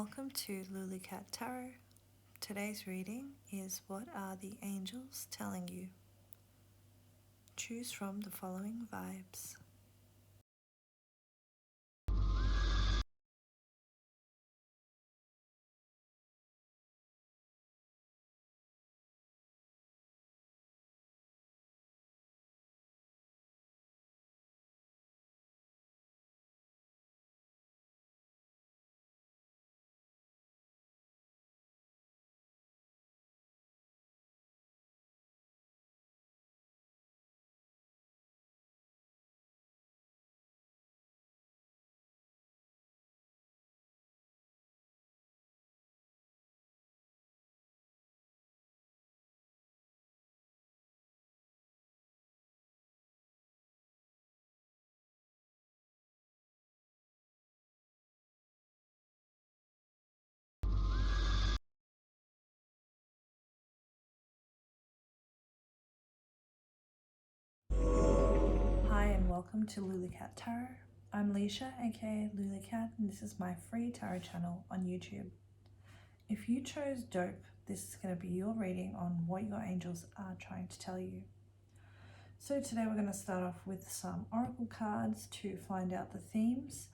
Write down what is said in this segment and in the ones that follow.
Welcome to lulicat.tarot. Today's reading is What Are the Angels Telling You? Choose from the following vibes. Hi and welcome to lulicat.tarot. I'm Leisha, aka Lulicat, and this is my free tarot channel on YouTube. If you chose dope, this is going to be your reading on what your angels are trying to tell you. So today we're going to start off with some oracle cards to find out the themes.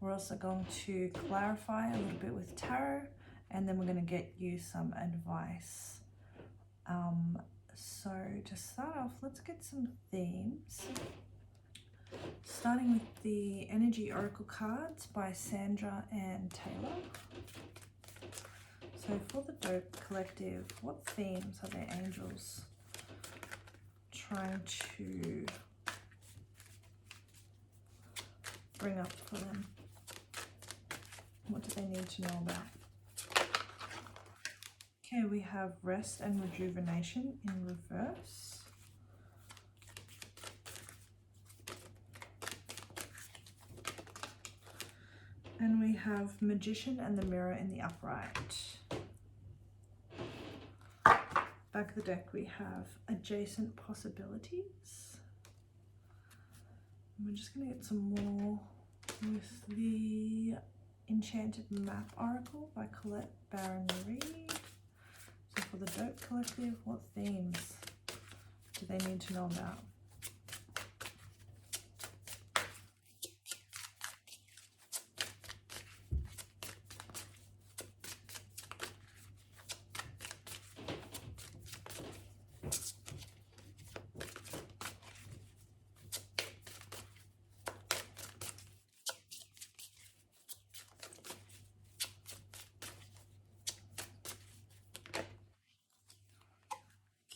We're also going to clarify a little bit with tarot, and then we're going to get you some advice. So to start off, let's get some themes. Starting with the Energy Oracle cards by Sandra and Taylor. So for the Dope Collective, what themes are their angels trying to bring up for them? What do they need to know about? Okay, we have Rest and Rejuvenation in reverse. And we have Magician and the Mirror in the upright. Back of the deck we have Adjacent Possibilities. And we're just going to get some more with the Enchanted Map Oracle by Colette and Reid. So for the Dope Collective, what themes do they need to know about?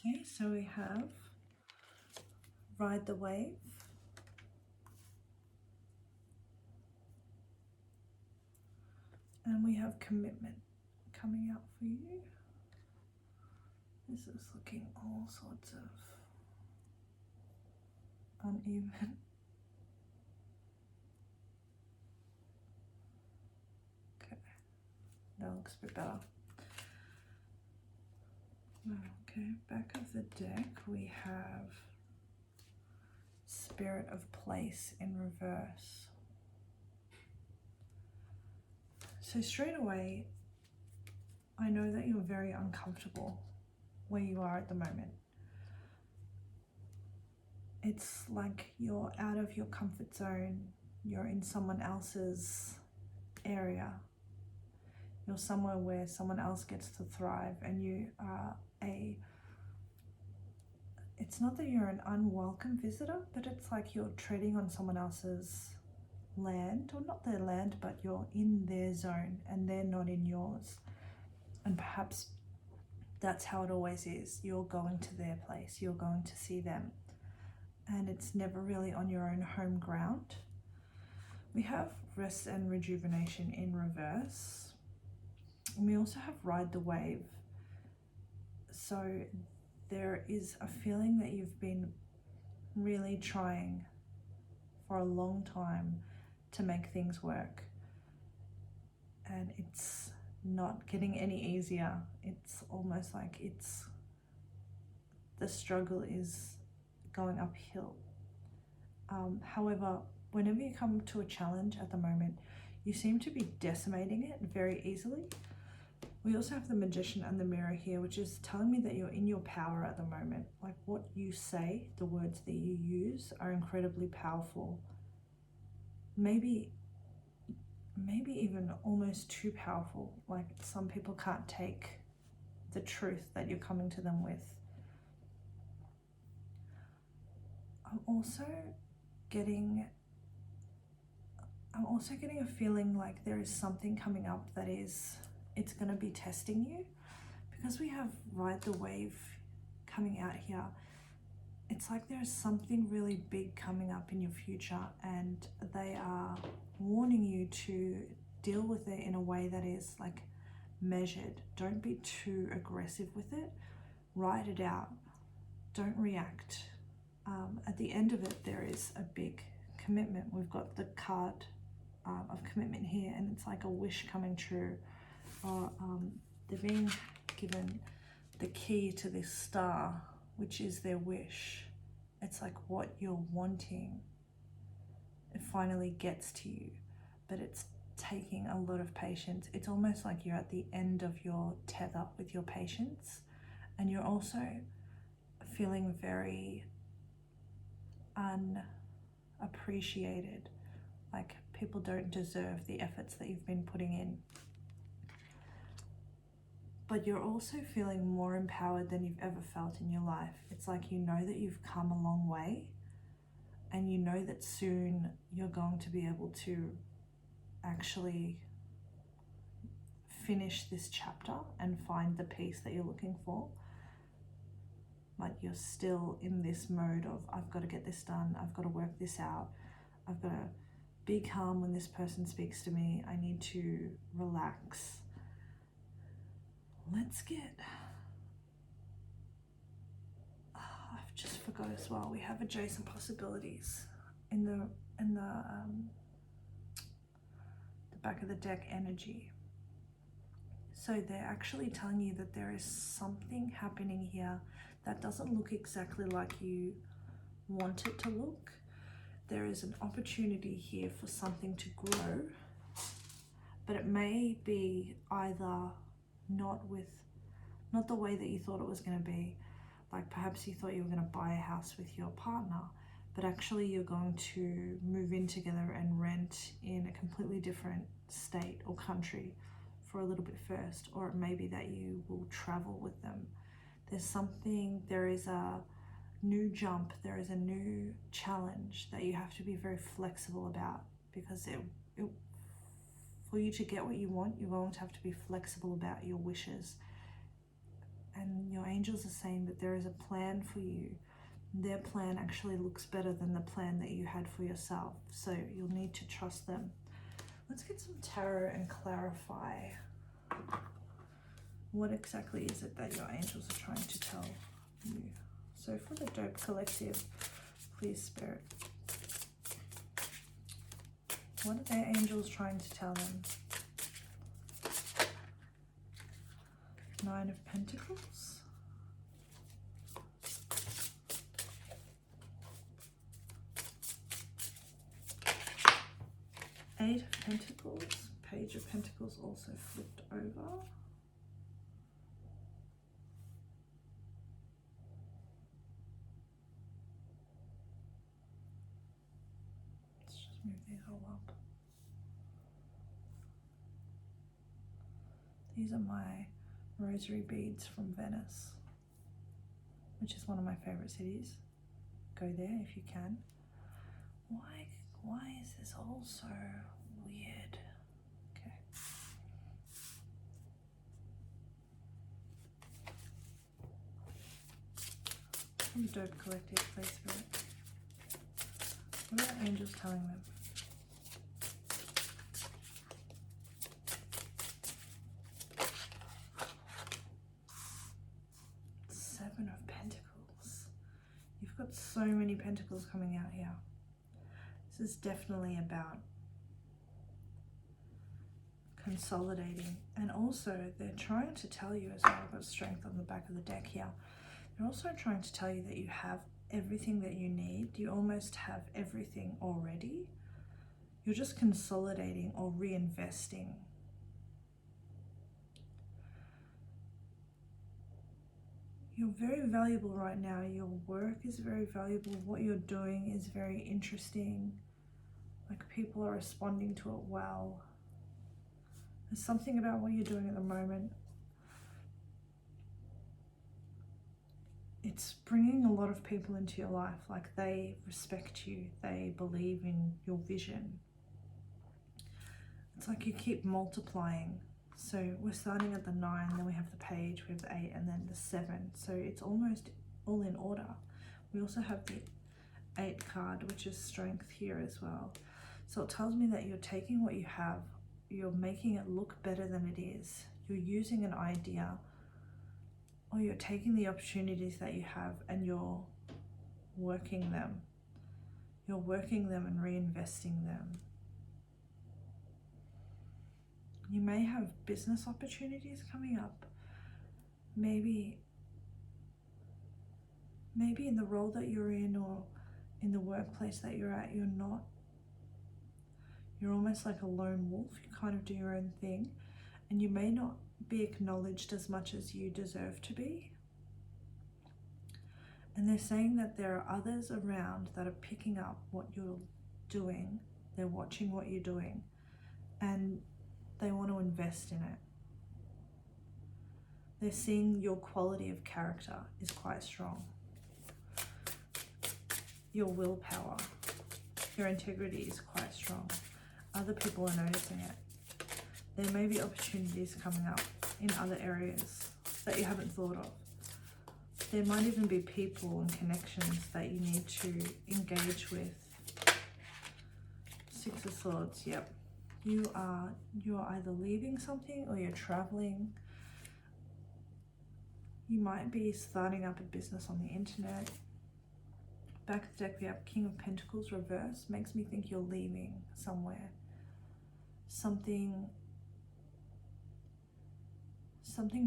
Okay, so we have Ride the Wave, and we have Commitment coming out for you. This is looking all sorts of uneven. Okay, that looks a bit better. Okay, back of the deck we have Spirit of Place in reverse. So straight away, I know that you're very uncomfortable where you are at the moment. It's like you're out of your comfort zone, you're in someone else's area. You're somewhere where someone else gets to thrive, and you are it's not that you're an unwelcome visitor, but it's like you're treading on someone else's land, or not their land, but you're in their zone and they're not in yours. And perhaps that's how it always is. You're going to their place, you're going to see them, and it's never really on your own home ground. We have Rest and Rejuvenation in reverse. And we also have Ride the Wave. So there is a feeling that you've been really trying for a long time to make things work, and it's not getting any easier. It's almost like the struggle is going uphill. However, whenever you come to a challenge at the moment, You seem to be decimating it very easily. We also have the Magician and the Mirror here, which is telling me that you're in your power at the moment. Like what you say, the words that you use are incredibly powerful. Maybe even almost too powerful. Like some people can't take the truth that you're coming to them with. I'm also getting a feeling like there is something coming up that it's going to be testing you, because we have ride the wave coming out here. It's like there's something really big coming up in your future, and they are warning you to deal with it in a way that is like measured. Don't be too aggressive with it. Ride it out. Don't react. At the end of it, there is a big commitment. We've got the card of commitment here, and it's like a wish coming true. Or they're being given the key to this star, which is their wish. It's like what you're wanting, it finally gets to you, but it's taking a lot of patience. It's almost like you're at the end of your tether with your patience, and you're also feeling very unappreciated, like people don't deserve the efforts that you've been putting in. But you're also feeling more empowered than you've ever felt in your life. It's like you know that you've come a long way, and you know that soon you're going to be able to actually finish this chapter and find the peace that you're looking for. But you're still in this mode of, I've got to get this done, I've got to work this out, I've got to be calm when this person speaks to me, I need to relax. Let's get, I've just forgot as well, we have adjacent possibilities in the back of the deck energy. So they're actually telling you that there is something happening here that doesn't look exactly like you want it to look. There is an opportunity here for something to grow, but it may be either not the way that you thought it was going to be. Like perhaps you thought you were going to buy a house with your partner, but actually you're going to move in together and rent in a completely different state or country for a little bit first. Or it may be that you will travel with them. There is a new jump, there is a new challenge that you have to be very flexible about, because for you to get what you want, you're going to have to be flexible about your wishes. And your angels are saying that there is a plan for you. Their plan actually looks better than the plan that you had for yourself, so you'll need to trust them. Let's get some tarot and clarify what exactly is it that your angels are trying to tell you. So for the Dope Collective, please Spirit, what are their angels trying to tell them? Nine of Pentacles, Eight of Pentacles, Page of Pentacles also flipped over. Let's just move these all up. These are my rosary beads from Venice, which is one of my favorite cities. Go there if you can. Why is this all so weird? Okay. From Dope Collective, please Spirit, what are angels telling them? Seven of Pentacles. You've got so many pentacles coming out here. This is definitely about consolidating, and also they're trying to tell you as well. I've got Strength on the back of the deck here. They're also trying to tell you that you have everything that you need. You almost have everything already. You're just consolidating or reinvesting. You're very valuable right now. Your work is very valuable. What you're doing is very interesting. Like, people are responding to it well. There's something about what you're doing at the moment. It's bringing a lot of people into your life. Like, they respect you. They believe in your vision. It's like you keep multiplying. So we're starting at the 9, then we have the page, we have the 8, and then the 7. So it's almost all in order. We also have the 8 card, which is strength here as well. So it tells me that you're taking what you have, you're making it look better than it is. You're using an idea, or you're taking the opportunities that you have and you're working them. You're working them and reinvesting them. You may have business opportunities coming up. Maybe in the role that you're in, or in the workplace that you're at, you're almost like a lone wolf. You kind of do your own thing, and you may not be acknowledged as much as you deserve to be. And they're saying that there are others around that are picking up what you're doing. They're watching what you're doing, and they want to invest in it. They're seeing your quality of character is quite strong. Your willpower, your integrity is quite strong. Other people are noticing it. There may be opportunities coming up in other areas that you haven't thought of. There might even be people and connections that you need to engage with. 6 of Swords, yep. You're either leaving something or you're traveling. You might be starting up a business on the internet. Back of the deck we have King of Pentacles reverse. Makes me think you're leaving somewhere. Something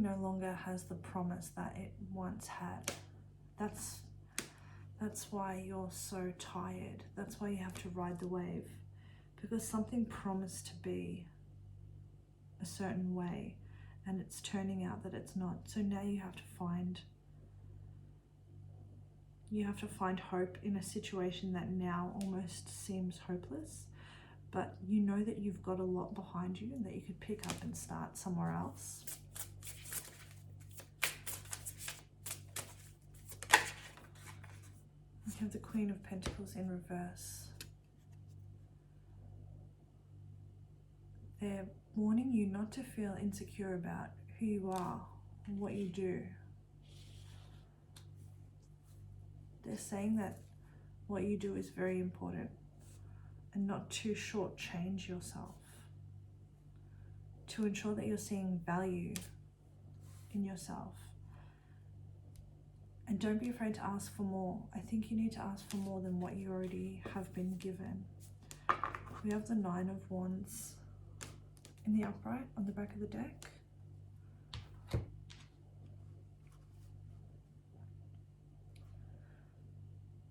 no longer has the promise that it once had. That's why you're so tired. That's why you have to ride the wave. Because something promised to be a certain way, and it's turning out that it's not. So now you have to find hope in a situation that now almost seems hopeless. But you know that you've got a lot behind you and that you could pick up and start somewhere else. We have the Queen of Pentacles in reverse. They're warning you not to feel insecure about who you are and what you do. They're saying that what you do is very important and not to shortchange yourself. To ensure that you're seeing value in yourself. And don't be afraid to ask for more. I think you need to ask for more than what you already have been given. We have the 9 of Wands in the upright on the back of the deck.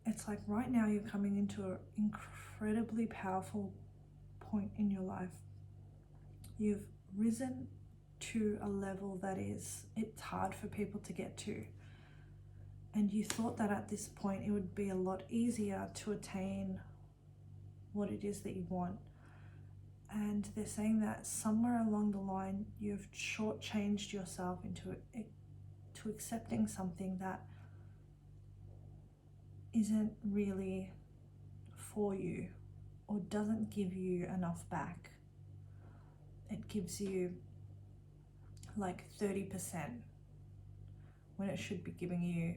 It's like right now you're coming into an incredibly powerful point in your life. You've risen to a level that it's hard for people to get to. And you thought that at this point it would be a lot easier to attain what it is that you want. And they're saying that somewhere along the line you've shortchanged yourself into accepting something that isn't really for you or doesn't give you enough back. It gives you like 30% when it should be giving you,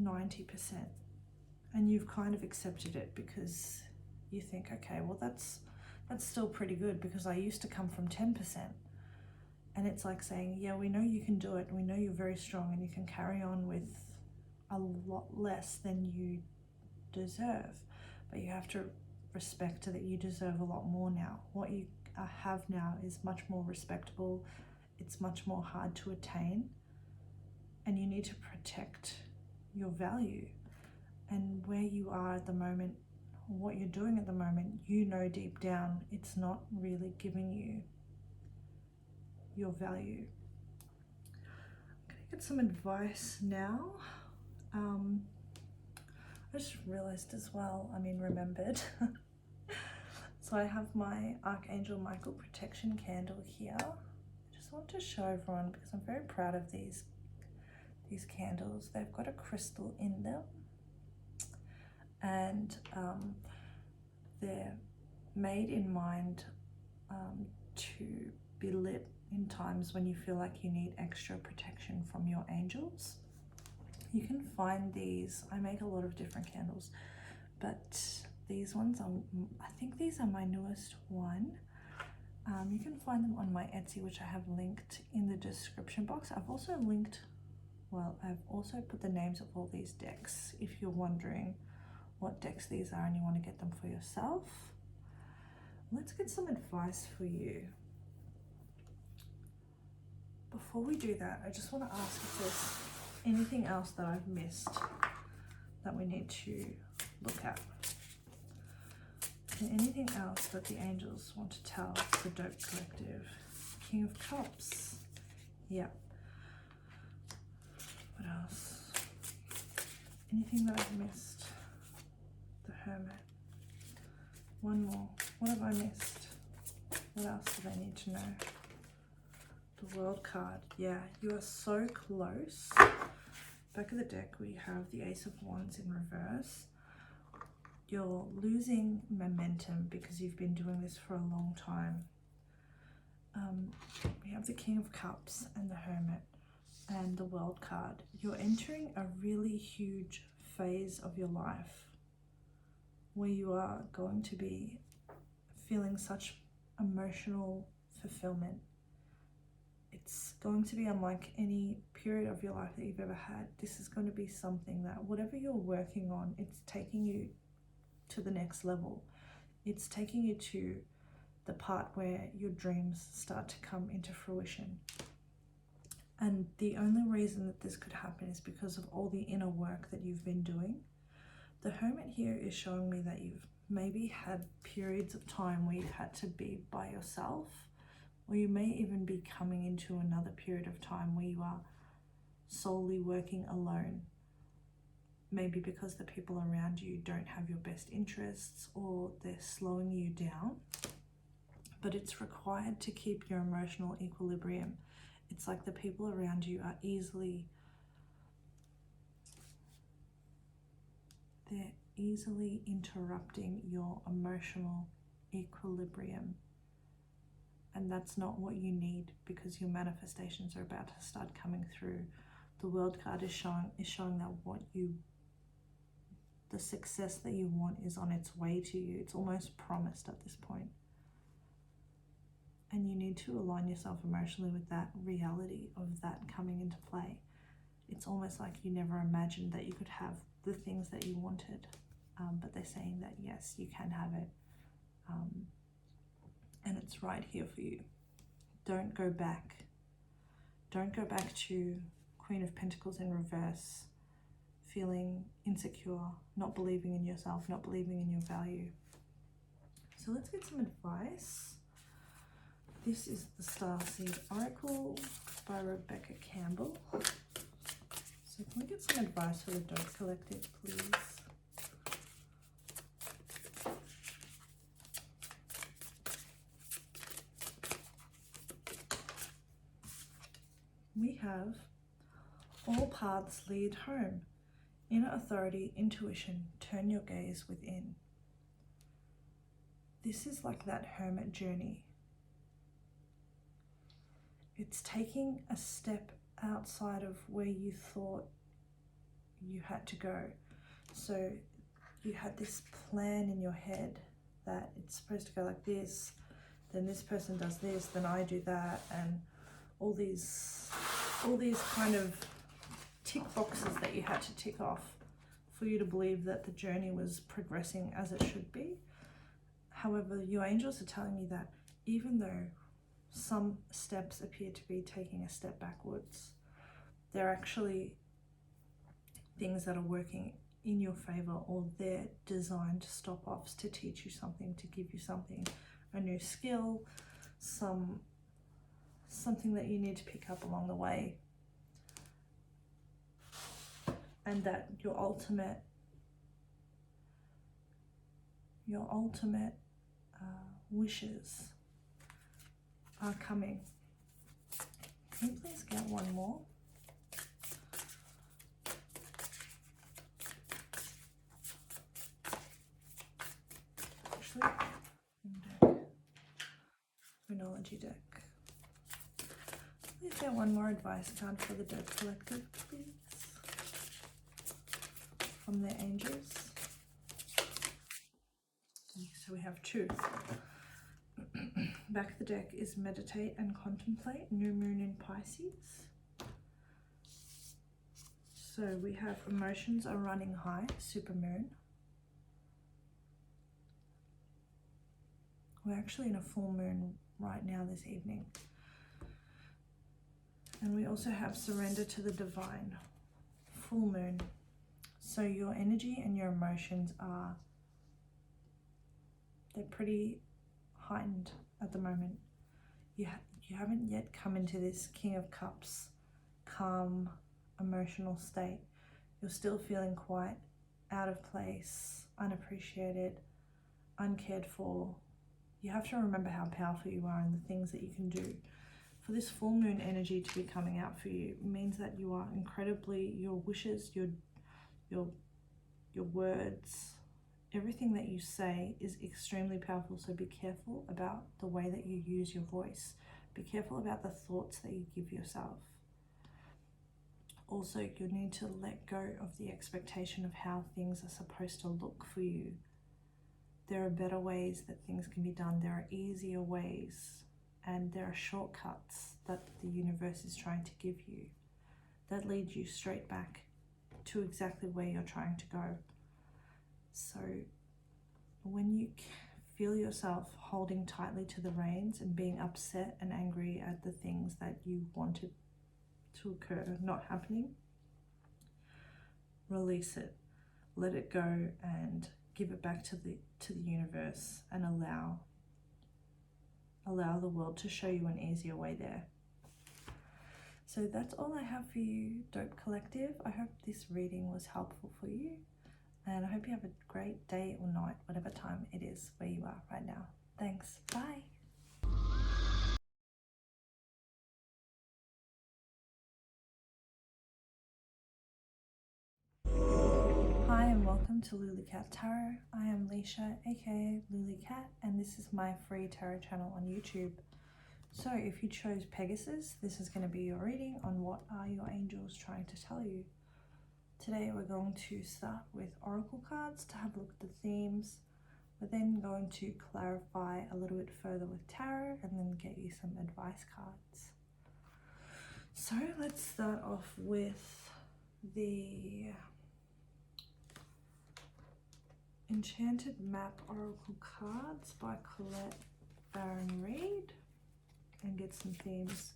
90%. And you've kind of accepted it because you think, okay, well that's still pretty good because I used to come from 10%. And it's like saying, yeah, we know you can do it. We know you're very strong and you can carry on with a lot less than you deserve. But you have to respect that you deserve a lot more now. What you have now is much more respectable. It's much more hard to attain. And you need to protect your value. And where you are at the moment, what you're doing at the moment, you know deep down it's not really giving you your value. I'm gonna get some advice now. I just realized as well, remembered. So I have my Archangel Michael protection candle here. I just want to show everyone because I'm very proud of these candles. They've got a crystal in them, and they're made in mind to be lit in times when you feel like you need extra protection from your angels. You can find these, I make a lot of different candles, but these ones I think these are my newest one. You can find them on my Etsy, which I have linked in the description box. I've also put the names of all these decks if you're wondering what decks these are and you want to get them for yourself. Let's get some advice for you. Before we do that, I just want to ask if there's anything else that I've missed that we need to look at. And anything else that the angels want to tell the Dope Collective? King of Cups. Yep. What else? Anything that I've missed? The Hermit. One more. What have I missed? What else do they need to know? The World card. Yeah, you are so close. Back of the deck we have the Ace of Wands in reverse. You're losing momentum because you've been doing this for a long time. We have the King of Cups and the Hermit and the World card. You're entering a really huge phase of your life where you are going to be feeling such emotional fulfillment. It's going to be unlike any period of your life that you've ever had. This is going to be something that whatever you're working on, it's taking you to the next level. It's taking you to the part where your dreams start to come into fruition. And the only reason that this could happen is because of all the inner work that you've been doing. The Hermit here is showing me that you've maybe had periods of time where you've had to be by yourself, or you may even be coming into another period of time where you are solely working alone. Maybe because the people around you don't have your best interests or they're slowing you down. But it's required to keep your emotional equilibrium. It's like the people around you are easily interrupting your emotional equilibrium. And that's not what you need, because your manifestations are about to start coming through. The World card is showing that the success that you want is on its way to you. It's almost promised at this point. And you need to align yourself emotionally with that reality of that coming into play. It's almost like you never imagined that you could have the things that you wanted, but they're saying that yes, you can have it, and it's right here for you. Don't go back. Don't go back to Queen of Pentacles in reverse, feeling insecure, not believing in yourself, not believing in your value. So let's get some advice. This is the Starseed Oracle by Rebecca Campbell. So can we get some advice for the Dope Collective, please? We have all paths lead home. Inner authority, intuition, turn your gaze within. This is like that hermit journey. It's taking a step outside of where you thought you had to go. So you had this plan in your head that it's supposed to go like this, then this person does this, then I do that, and all these kind of tick boxes that you had to tick off for you to believe that the journey was progressing as it should be. However, your angels are telling me that even though some steps appear to be taking a step backwards, they're actually things that are working in your favor, or they're designed stop-offs to teach you something, to give you something, a new skill, something that you need to pick up along the way. And that your ultimate wishes are coming. Can you please get one more? Actually, moonology deck. Please get one more advice card for the Dope Collective, please. From their angels. So we have two. Back of the deck is meditate and contemplate, new moon in Pisces. So we have emotions are running high, super moon. We're actually in a full moon right now this evening. And we also have surrender to the divine, full moon. So your energy and your emotions they're pretty heightened at the moment. You haven't yet come into this King of Cups, calm, emotional state. You're still feeling quite out of place, unappreciated, uncared for. You have to remember how powerful you are and the things that you can do. For this full moon energy to be coming out for you means that you are incredibly, your wishes, your words, everything that you say is extremely powerful. So be careful about the way that you use your voice. Be careful about the thoughts that you give yourself. Also, you need to let go of the expectation of how things are supposed to look for you. There are better ways that things can be done. There are easier ways, and there are shortcuts that the universe is trying to give you that lead you straight back to exactly where you're trying to go. So when you feel yourself holding tightly to the reins and being upset and angry at the things that you wanted to occur not happening, release it, let it go, and give it back to the universe, and allow the world to show you an easier way there. So that's all I have for you, Dope Collective. I hope this reading was helpful for you, and I hope you have a great day or night, whatever time it is where you are right now. Thanks. Bye. Hi and welcome to lulicat.tarot. I am Leisha, aka lulicat, and this is my free tarot channel on YouTube. So if you chose Pegasus, this is going to be your reading on what are your angels trying to tell you. Today we're going to start with oracle cards to have a look at the themes. We're then going to clarify a little bit further with tarot and then get you some advice cards. So let's start off with the Enchanted Map Oracle cards by Colette Reid, and get some themes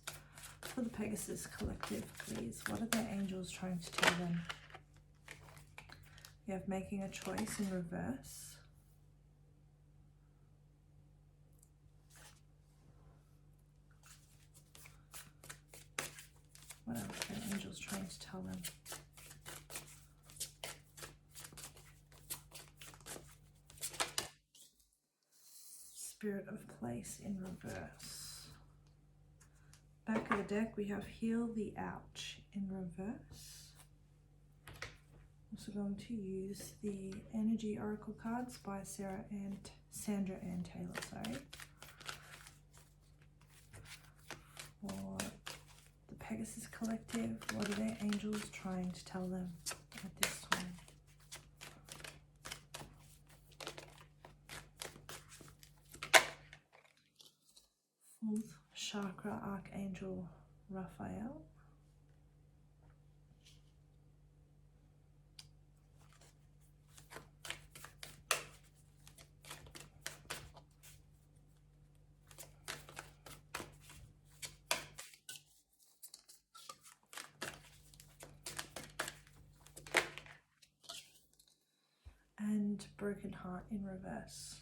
for the Pegasus Collective, please. What are their angels trying to tell them? We have making a choice in reverse. What else are their angels trying to tell them? Spirit of Place in reverse. Back of the deck we have Heal the Ouch in reverse. Also going to use the Energy Oracle cards by Sandra Ann Taylor, For the Pegasus Collective, what are their angels trying to tell them at this time? Fourth Chakra Archangel Raphael. broken heart in reverse.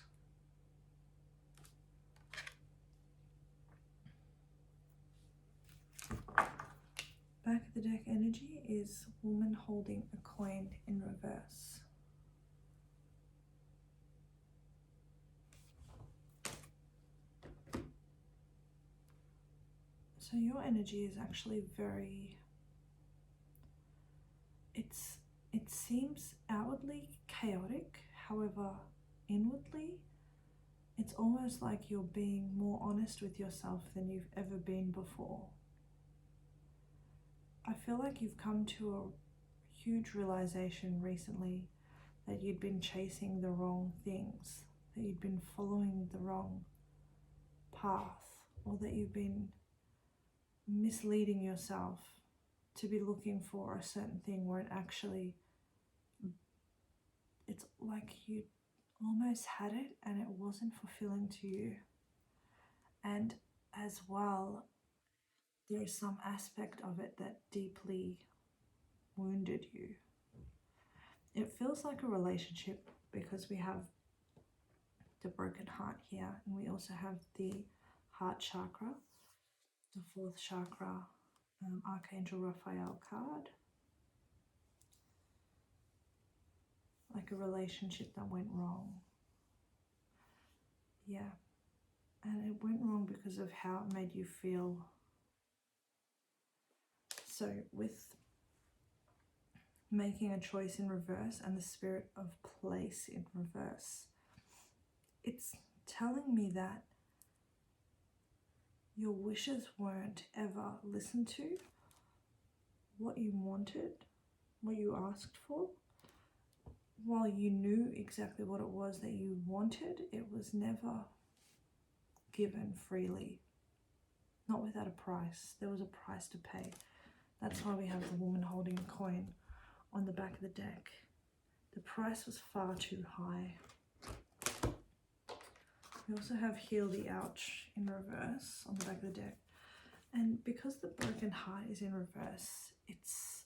Back of the deck energy is woman holding a coin in reverse. So your energy is actually very, it seems outwardly chaotic, however inwardly it's almost like you're being more honest with yourself than you've ever been before. I feel like you've come to a huge realization recently that you'd been chasing the wrong things, that you'd been following the wrong path, or that you've been misleading yourself to be looking for a certain thing where it actually, it's like you almost had it and it wasn't fulfilling to you. And as well, there's some aspect of it that deeply wounded you. It feels like a relationship because we have the broken heart here, and we also have the heart chakra, the fourth chakra, Archangel Raphael card. Like a relationship that went wrong. Yeah. And it went wrong because of how it made you feel. So with making a choice in reverse and the spirit of place in reverse, it's telling me that your wishes weren't ever listened to. What you wanted, what you asked for, while you knew exactly what it was that you wanted, it was never given freely. Not without a price. There was a price to pay. That's why we have the woman holding a coin on the back of the deck. The price was far too high. We also have heal the ouch in reverse on the back of the deck. And because the broken heart is in reverse,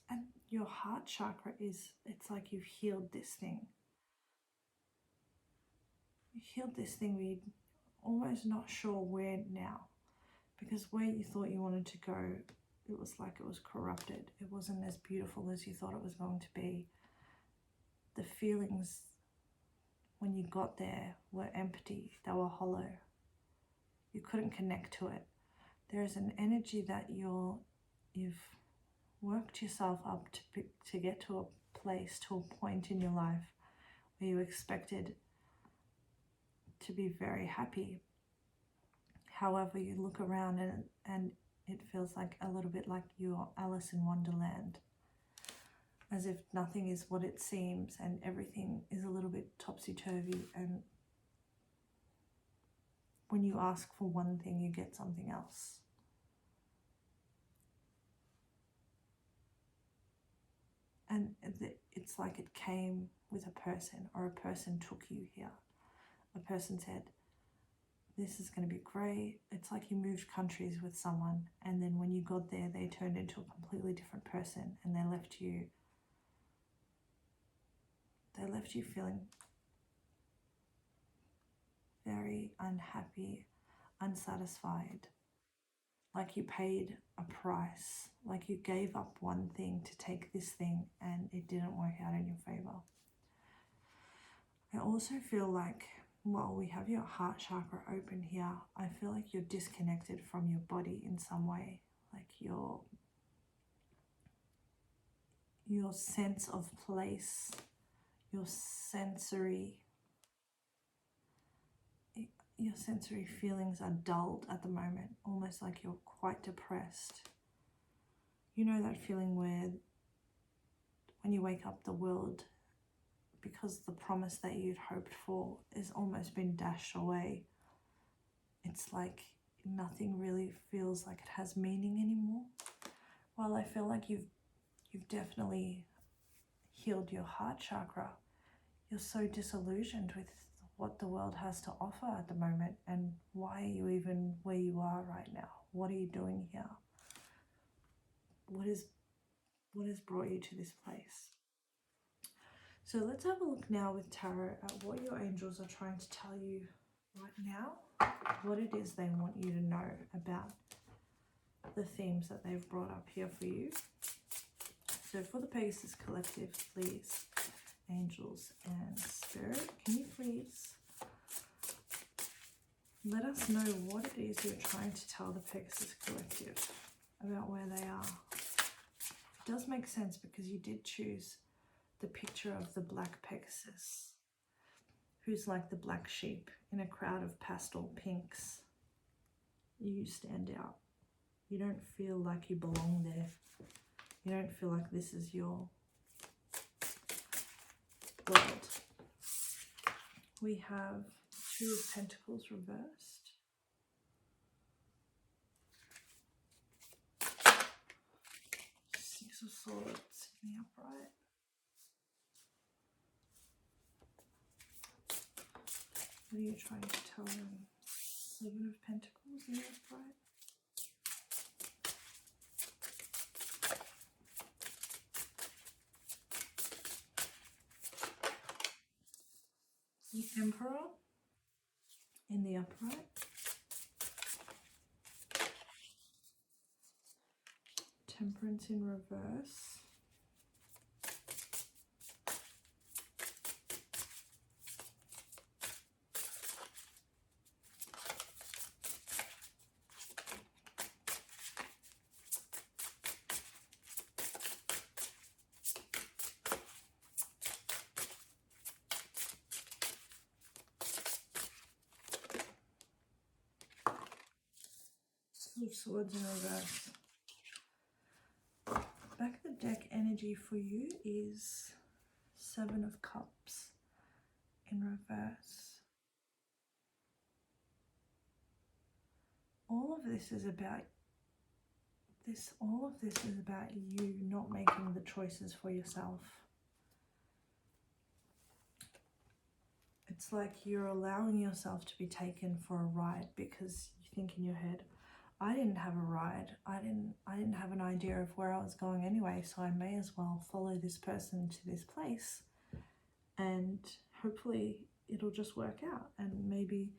and your heart chakra it's like you've healed this thing. You healed this thing, but you're almost not sure where now. Because where you thought you wanted to go, it was like it was corrupted. It wasn't as beautiful as you thought it was going to be. The feelings when you got there were empty. They were hollow. You couldn't connect to it. There's an energy that you've worked yourself up to get to a place, to a point in your life where you expected to be very happy. However, you look around and it feels like a little bit like you're Alice in Wonderland, as if nothing is what it seems and everything is a little bit topsy-turvy, and when you ask for one thing, you get something else. And it's like it came with a person, or a person took you here. A person said, this is going to be great. It's like you moved countries with someone, and then when you got there, they turned into a completely different person, and they left you feeling very unhappy, unsatisfied, like you paid a price, like you gave up one thing to take this thing and it didn't work out in your favor. I also feel like while we have your heart chakra open here, I feel like you're disconnected from your body in some way, like your sense of place, your sensory feelings are dulled at the moment, almost like you're quite depressed. You know that feeling where when you wake up, the world, because the promise that you'd hoped for has almost been dashed away. It's like nothing really feels like it has meaning anymore. While I feel like you've definitely healed your heart chakra, you're so disillusioned with what the world has to offer at the moment, and why are you even where you are right now? What are you doing here? What has brought you to this place? So let's have a look now with tarot at what your angels are trying to tell you right now, what it is they want you to know about the themes that they've brought up here for you. So for the Pegasus Collective, please, angels and spirit, can you please let us know what it is you're trying to tell the Pegasus Collective about where they are. It does make sense because you did choose the picture of the black Pegasus, who's like the black sheep in a crowd of pastel pinks. You stand out. You don't feel like you belong there. You don't feel like this is your world. We have Two of Pentacles reversed. Six of Swords in the upright. What are you trying to tell them? Seven of Pentacles in the upright. The Emperor in the upright. Temperance in reverse. Two of Swords in reverse. Back of the deck energy for you is Seven of Cups in reverse. All of this is about you not making the choices for yourself. It's like you're allowing yourself to be taken for a ride because you think in your head, I didn't have a ride. I didn't have an idea of where I was going anyway, so I may as well follow this person to this place and hopefully it'll just work out and maybe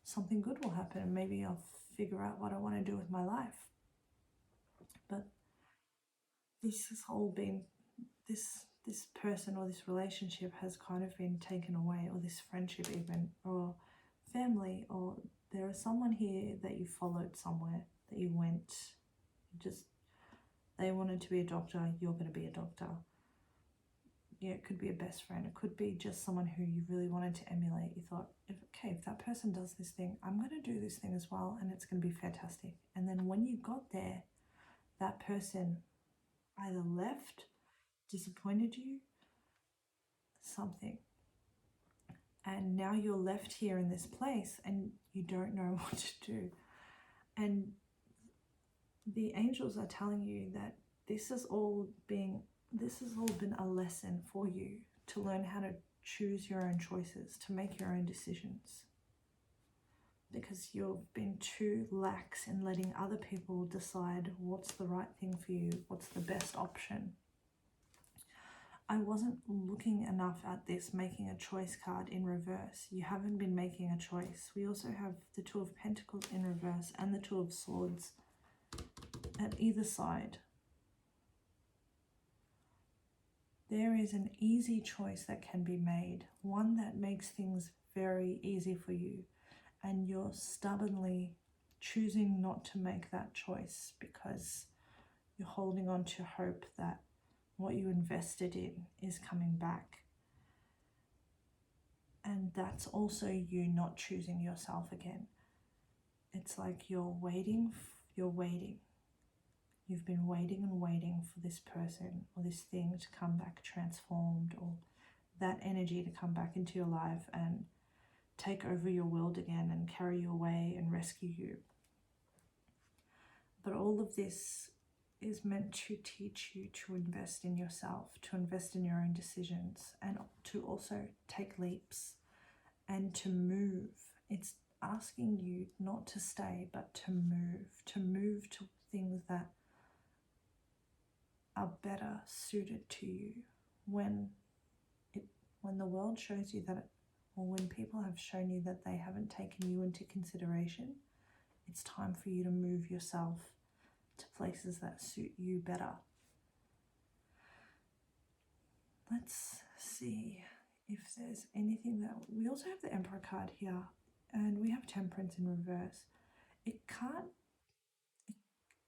something good will happen and maybe I'll figure out what I want to do with my life. But this has all been, this person or this relationship has kind of been taken away, or this friendship even, or family, or there is someone here that you followed somewhere, that you went, they wanted to be a doctor, you're going to be a doctor. Yeah, it could be a best friend. It could be just someone who you really wanted to emulate. You thought, if that person does this thing, I'm going to do this thing as well, and it's going to be fantastic. And then when you got there, that person either left, disappointed you, something. And now you're left here in this place and you don't know what to do. And the angels are telling you that this has all been a lesson for you to learn how to choose your own choices, to make your own decisions. Because you've been too lax in letting other people decide what's the right thing for you, what's the best option. I wasn't looking enough at this making a choice card in reverse. You haven't been making a choice. We also have the Two of Pentacles in reverse and the Two of Swords at either side. There is an easy choice that can be made, one that makes things very easy for you, and you're stubbornly choosing not to make that choice because you're holding on to hope that what you invested in is coming back. And that's also you not choosing yourself again. It's like you're waiting. You've been waiting and waiting for this person or this thing to come back transformed, or that energy to come back into your life and take over your world again and carry you away and rescue you. But all of this is meant to teach you to invest in yourself, to invest in your own decisions, and to also take leaps and to move. It's asking you not to stay, but to move to things that are better suited to you when when the world shows you that, or when people have shown you that they haven't taken you into consideration, it's time for you to move yourself to places that suit you better. Let's see if there's anything that... We also have the Emperor card here, and we have Temperance in reverse.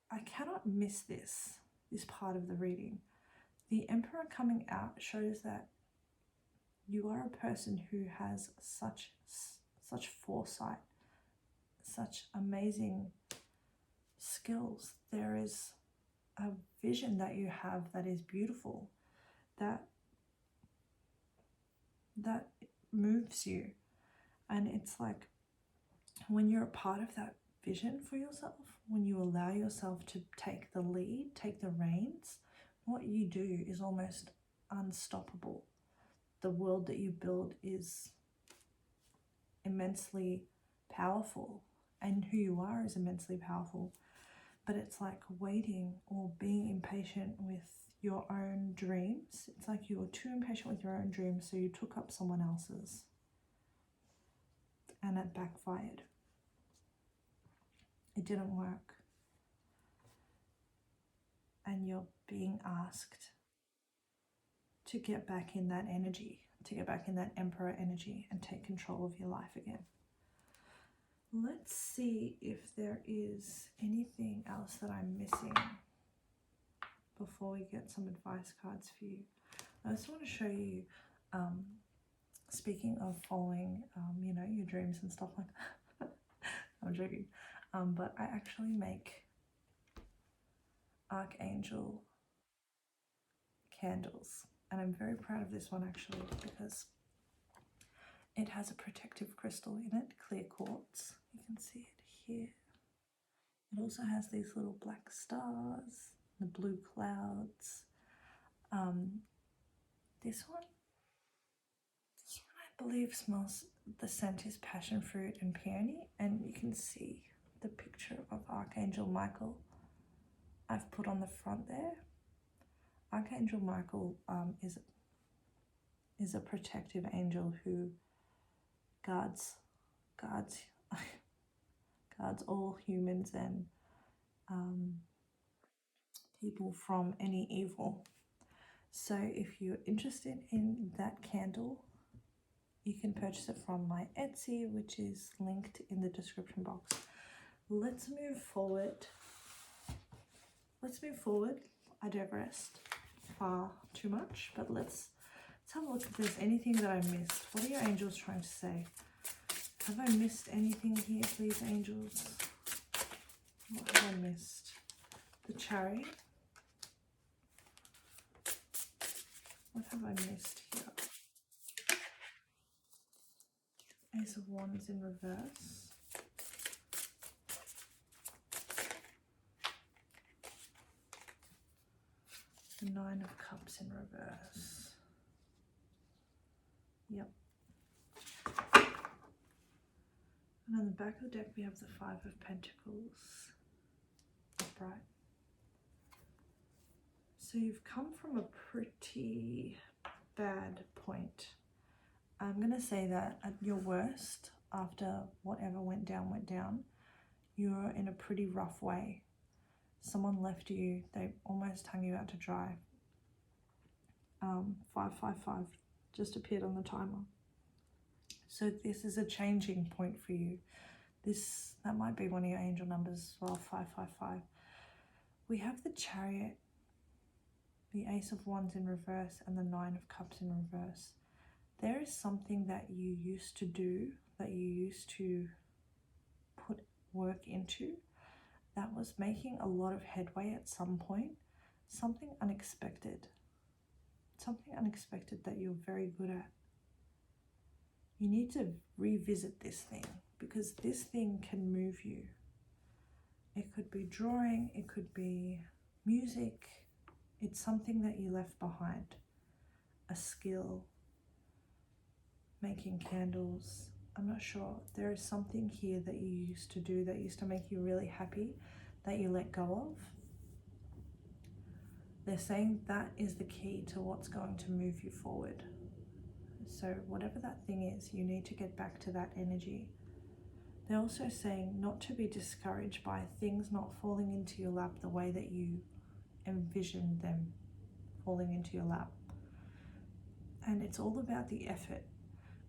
I cannot miss this part of the reading. The Emperor coming out shows that you are a person who has such foresight, such amazing skills. There is a vision that you have that is beautiful, that moves you. And it's like, when you're a part of that vision for yourself, when you allow yourself to take the lead, take the reins, what you do is almost unstoppable. The world that you build is immensely powerful, and who you are is immensely powerful. But it's like waiting or being impatient with your own dreams. It's like you were too impatient with your own dreams, so you took up someone else's, and it backfired. It didn't work. And you're being asked to get back in that energy, to get back in that Emperor energy and take control of your life again. Let's see if there is anything else that I'm missing before we get some advice cards for you. I just want to show you, speaking of following, your dreams and stuff like that. I'm joking. But I actually make Archangel candles, and I'm very proud of this one actually, because it has a protective crystal in it, clear quartz. You can see it here. It also has these little black stars, the blue clouds. This one I believe smells, the scent is passion fruit and peony, and you can see the picture of Archangel Michael I've put on the front there. Archangel Michael is a protective angel who guards all humans and people from any evil. So if you're interested in that candle, you can purchase it from my Etsy, which is linked in the description box. Let's move forward. I digressed far too much, but let's have a look if there's anything that I missed. What are your angels trying to say? Have I missed anything here, please, angels? What have I missed? The Chariot. What have I missed here? Ace of Wands in reverse. The Nine of Cups in reverse. Yep. And on the back of the deck we have the Five of Pentacles upright. So you've come from a pretty bad point. I'm going to say that at your worst, after whatever went down, you're in a pretty rough way. Someone left you, they almost hung you out to dry. 555 just appeared on the timer. So this is a changing point for you. That might be one of your angel numbers as well, 555. We have the Chariot, the Ace of Wands in reverse, and the Nine of Cups in reverse. There is something that you used to do, that you used to put work into, that was making a lot of headway at some point. Something unexpected that you're very good at. You need to revisit this thing, because this thing can move you. It could be drawing, it could be music. It's something that you left behind. A skill, making candles. I'm not sure. There is something here that you used to do that used to make you really happy that you let go of. They're saying that is the key to what's going to move you forward. So whatever that thing is, you need to get back to that energy. They're also saying not to be discouraged by things not falling into your lap the way that you envisioned them falling into your lap. And it's all about the effort.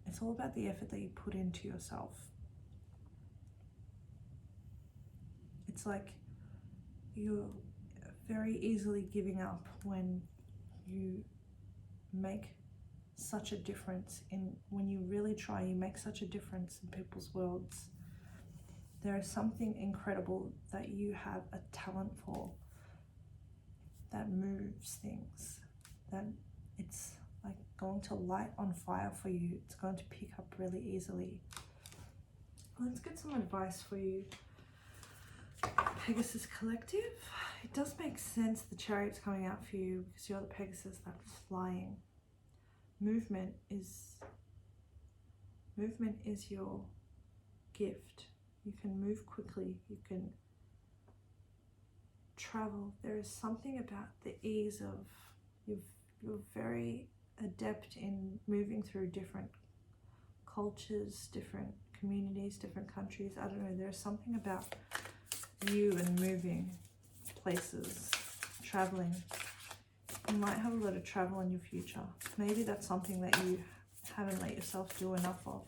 It's all about the effort that you put into yourself. It's like you're very easily giving up when you make such a difference when you really try, you make such a difference in people's worlds. There is something incredible that you have a talent for that moves things, that it's like going to light on fire for you. It's going to pick up really easily. Let's get some advice for you, Pegasus Collective. It does make sense the Chariot's coming out for you because you're the Pegasus that's flying. Movement is your gift. You can move quickly, you can travel. There is something about the ease of you're very adept in moving through different cultures, different communities, different countries. I don't know, there's something about you and moving places, traveling. You might have a lot of travel in your future. Maybe that's something that you haven't let yourself do enough of.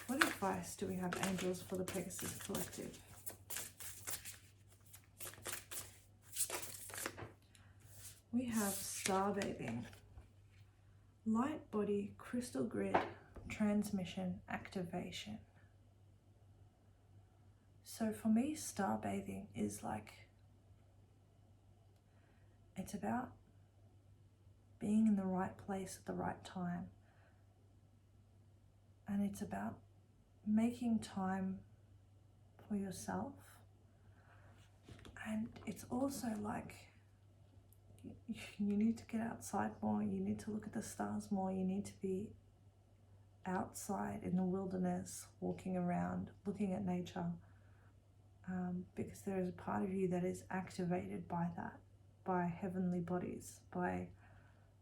What advice do we have, angels, for the Pegasus Collective? We have starbathing, light body, crystal grid, transmission, activation. So for me, starbathing is like, it's about being in the right place at the right time. And it's about making time for yourself. And it's also like, you need to get outside more, you need to look at the stars more, you need to be outside in the wilderness, walking around, looking at nature, because there is a part of you that is activated by that, by heavenly bodies, by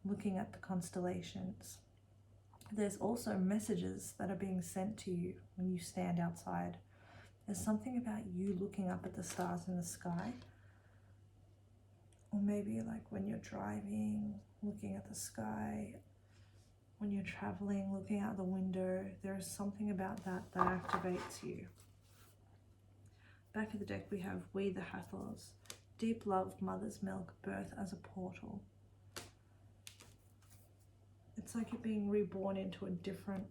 looking at the constellations. There's also messages that are being sent to you when you stand outside. There's something about you looking up at the stars in the sky, or maybe like when you're driving, looking at the sky, when you're traveling, looking out the window. There is something about that that activates you. Back of the deck we have We the Hathors, deep love, mother's milk, birth as a portal. It's like you're being reborn into a different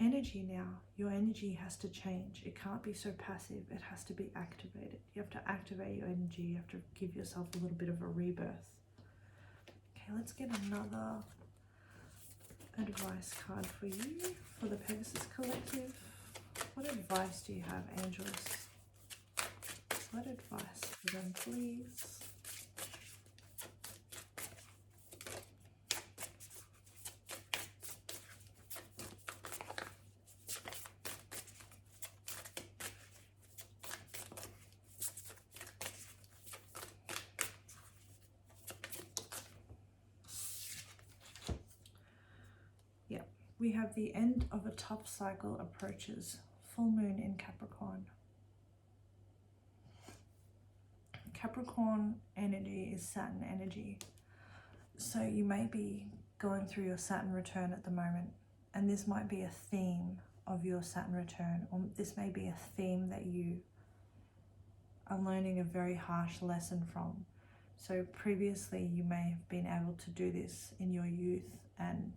energy now. Your energy has to change. It can't be so passive. It has to be activated. You have to activate your energy. You have to give yourself a little bit of a rebirth. Okay, let's get another advice card for you, for the Pegasus Collective. What advice do you have, angels? What advice for them, please? We have the end of a tough cycle approaches. Full moon in Capricorn. Capricorn energy is Saturn energy. So you may be going through your Saturn return at the moment, and this might be a theme of your Saturn return, or this may be a theme that you are learning a very harsh lesson from. So previously you may have been able to do this in your youth and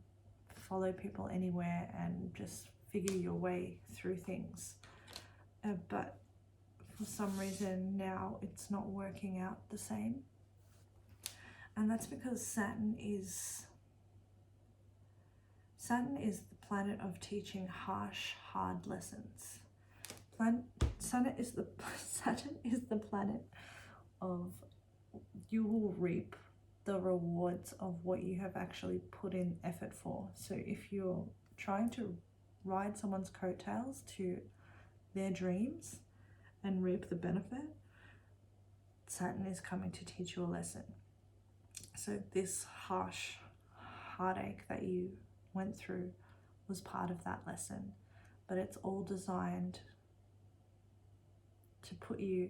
follow people anywhere and just figure your way through things, but for some reason now it's not working out the same, and that's because Saturn is the planet of teaching harsh, hard lessons. Saturn is the planet of you will reap the rewards of what you have actually put in effort for. So if you're trying to ride someone's coattails to their dreams and reap the benefit, Saturn is coming to teach you a lesson. So this harsh heartache that you went through was part of that lesson, but it's all designed to put you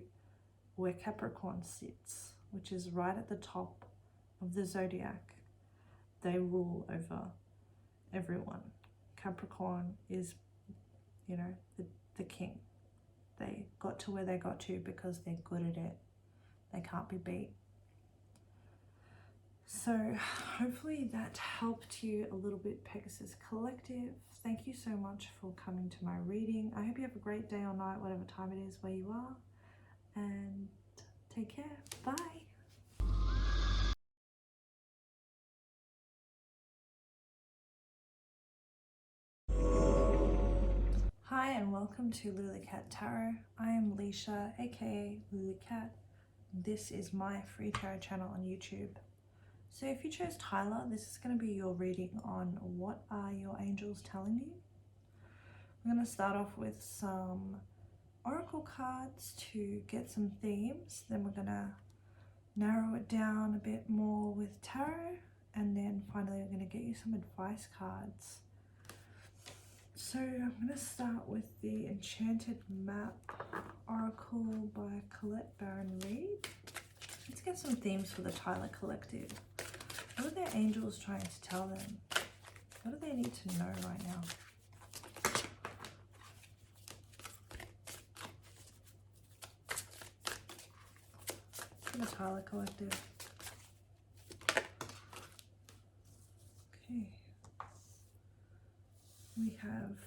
where Capricorn sits, which is right at the top of the zodiac. They rule over everyone. Capricorn is, you know, the king. They got to where they got to because they're good at it. They can't be beat. So hopefully that helped you a little bit, Pegasus Collective. Thank you so much for coming to my reading. I hope you have a great day or night, whatever time it is where you are. And take care. Bye. Hi and welcome to lulicat.tarot. I am Leisha, aka Lulicat. This is my free tarot channel on YouTube. So if you chose Tyler, this is going to be your reading on what are your angels telling you. We're going to start off with some oracle cards to get some themes. Then we're going to narrow it down a bit more with tarot. And then finally we're going to get you some advice cards. So I'm going to start with the Enchanted Map Oracle by Colette Reid. Let's get some themes for the Tyler Collective. What are their angels trying to tell them? What do they need to know right now? For the Tyler Collective. Okay. We have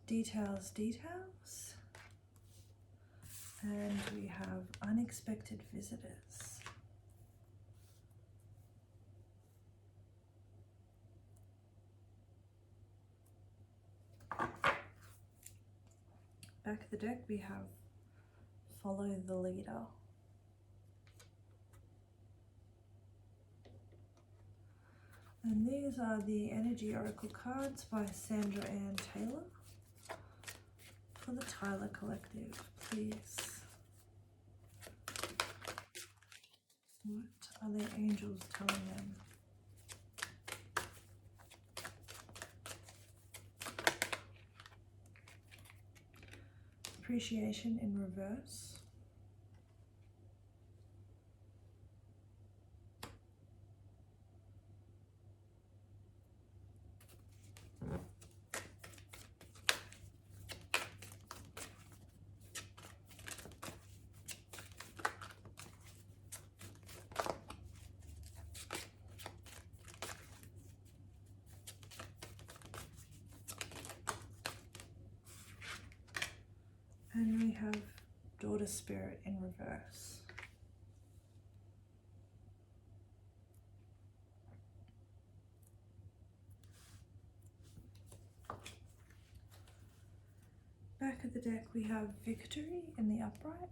details, and we have unexpected visitors. Back of the deck we have follow the leader. And these are the energy oracle cards by Sandra and Taylor. For the Tyler Collective, please. What are their angels telling them? Appreciation in reverse. And we have daughter spirit in reverse. Back of the deck we have victory in the upright.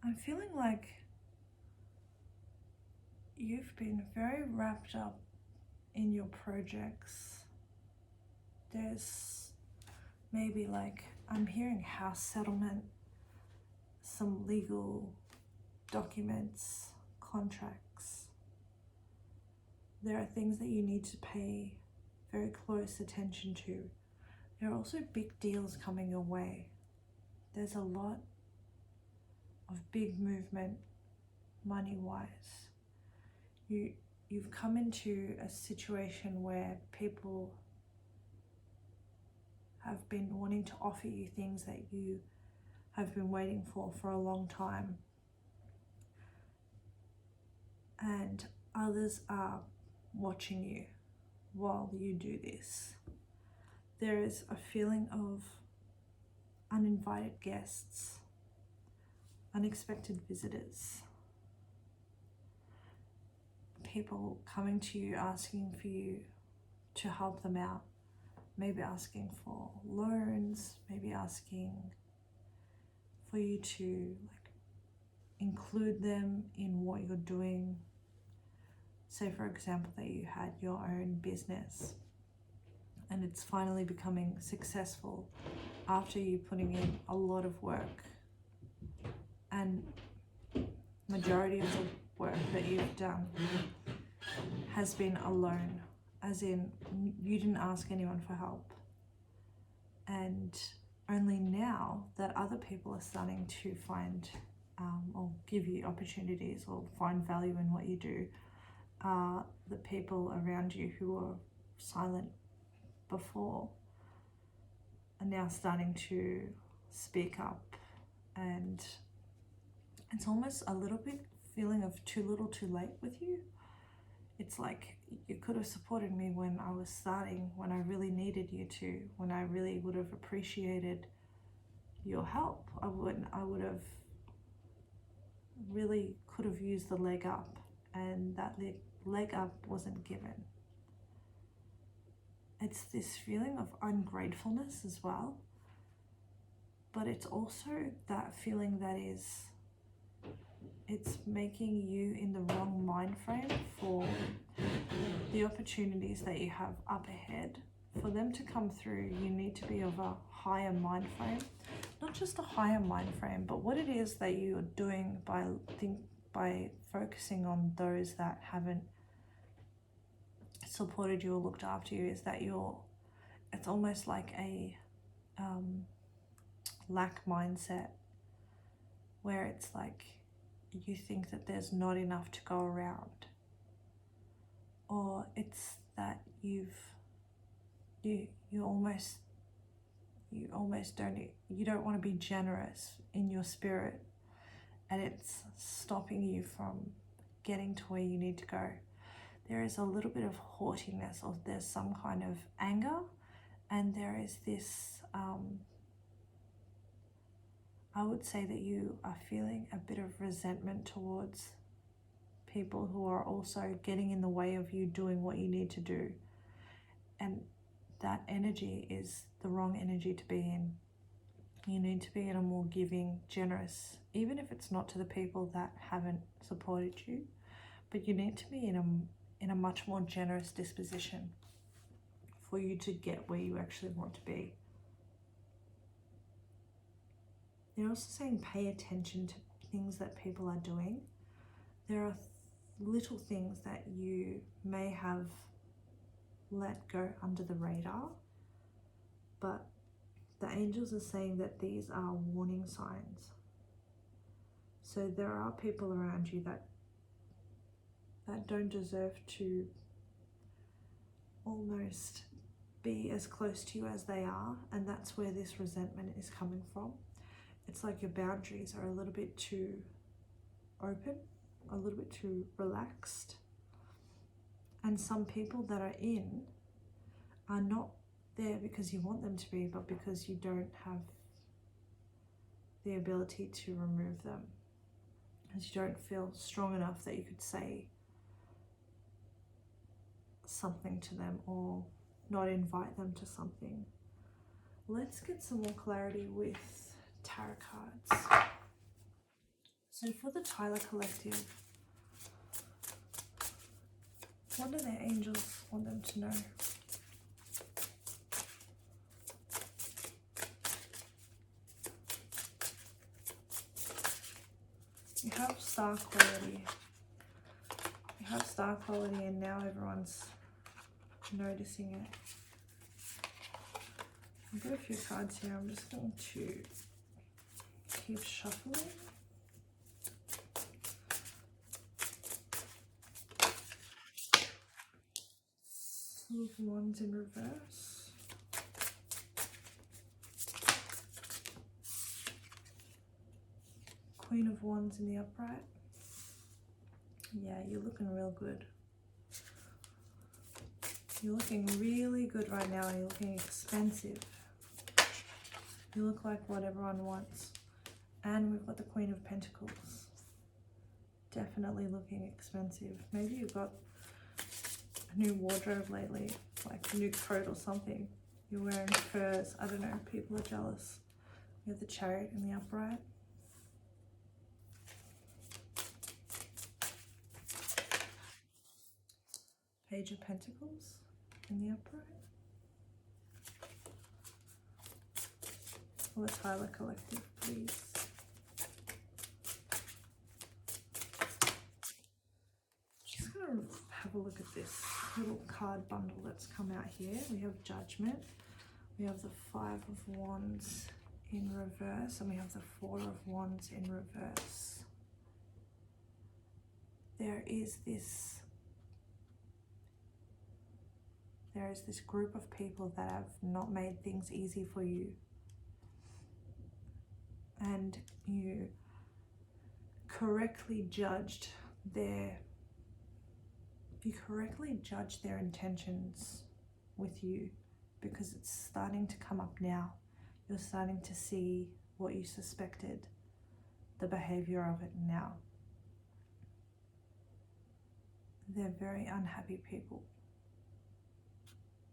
I'm feeling like you've been very wrapped up in your projects. There's maybe like, I'm hearing house settlement, some legal documents, contracts. There are things that you need to pay very close attention to. There are also big deals coming your way. There's a lot of big movement money-wise. You've come into a situation where people have been wanting to offer you things that you have been waiting for a long time. And others are watching you while you do this. There is a feeling of uninvited guests, unexpected visitors, people coming to you asking for you to help them out, maybe asking for loans, maybe asking for you to include them in what you're doing. Say for example that you had your own business and it's finally becoming successful after you putting in a lot of work. And majority of the work that you've done has been alone, as in you didn't ask anyone for help. And only now that other people are starting to find or give you opportunities or find value in what you do, the people around you who were silent before are now starting to speak up. And it's almost a little bit feeling of too little too late with you. It's like you could have supported me when I was starting, when I really needed you to, when I really would have appreciated your help. I would have really could have used the leg up, and that leg up wasn't given. It's this feeling of ungratefulness as well, but it's also that feeling that it's making you in the wrong mind frame for the opportunities that you have up ahead. For them to come through, you need to be of a higher mind frame. Not just a higher mind frame, but what it is that you are doing by focusing on those that haven't supported you or looked after you, is that it's almost like a lack mindset, where it's like you think that there's not enough to go around, or it's that you don't want to be generous in your spirit, and it's stopping you from getting to where you need to go. There is a little bit of haughtiness, or there's some kind of anger, and there is this I would say that you are feeling a bit of resentment towards people who are also getting in the way of you doing what you need to do. And that energy is the wrong energy to be in. You need to be in a more giving, generous, even if it's not to the people that haven't supported you, but you need to be in a much more generous disposition for you to get where you actually want to be. They're also saying pay attention to things that people are doing. There are little things that you may have let go under the radar, but the angels are saying that these are warning signs. So there are people around you that don't deserve to almost be as close to you as they are, and that's where this resentment is coming from. It's like your boundaries are a little bit too open, a little bit too relaxed. And some people that are in are not there because you want them to be, but because you don't have the ability to remove them, because you don't feel strong enough that you could say something to them or not invite them to something. Let's get some more clarity with tarot cards. So for the Tyler Collective, what do their angels want them to know? You have star quality. You have star quality, and now everyone's noticing it. I've got a few cards here. I'm just going to keep shuffling. Some of Wands in reverse. Queen of Wands in the upright. Yeah, you're looking real good. You're looking really good right now. You're looking expensive. You look like what everyone wants. And we've got the Queen of Pentacles. Definitely looking expensive. Maybe you've got a new wardrobe lately, like a new coat or something. You're wearing furs. I don't know. People are jealous. We have the Chariot in the upright. Page of Pentacles in the upright. For the Tyler Collective, please. Just going to have a look at this little card bundle that's come out here. We have Judgment, we have the Five of Wands in reverse, and we have the Four of Wands in reverse. There is this group of people that have not made things easy for you, and you correctly judged their intentions with you, because it's starting to come up now. You're starting to see what you suspected, the behavior of it now. They're very unhappy people.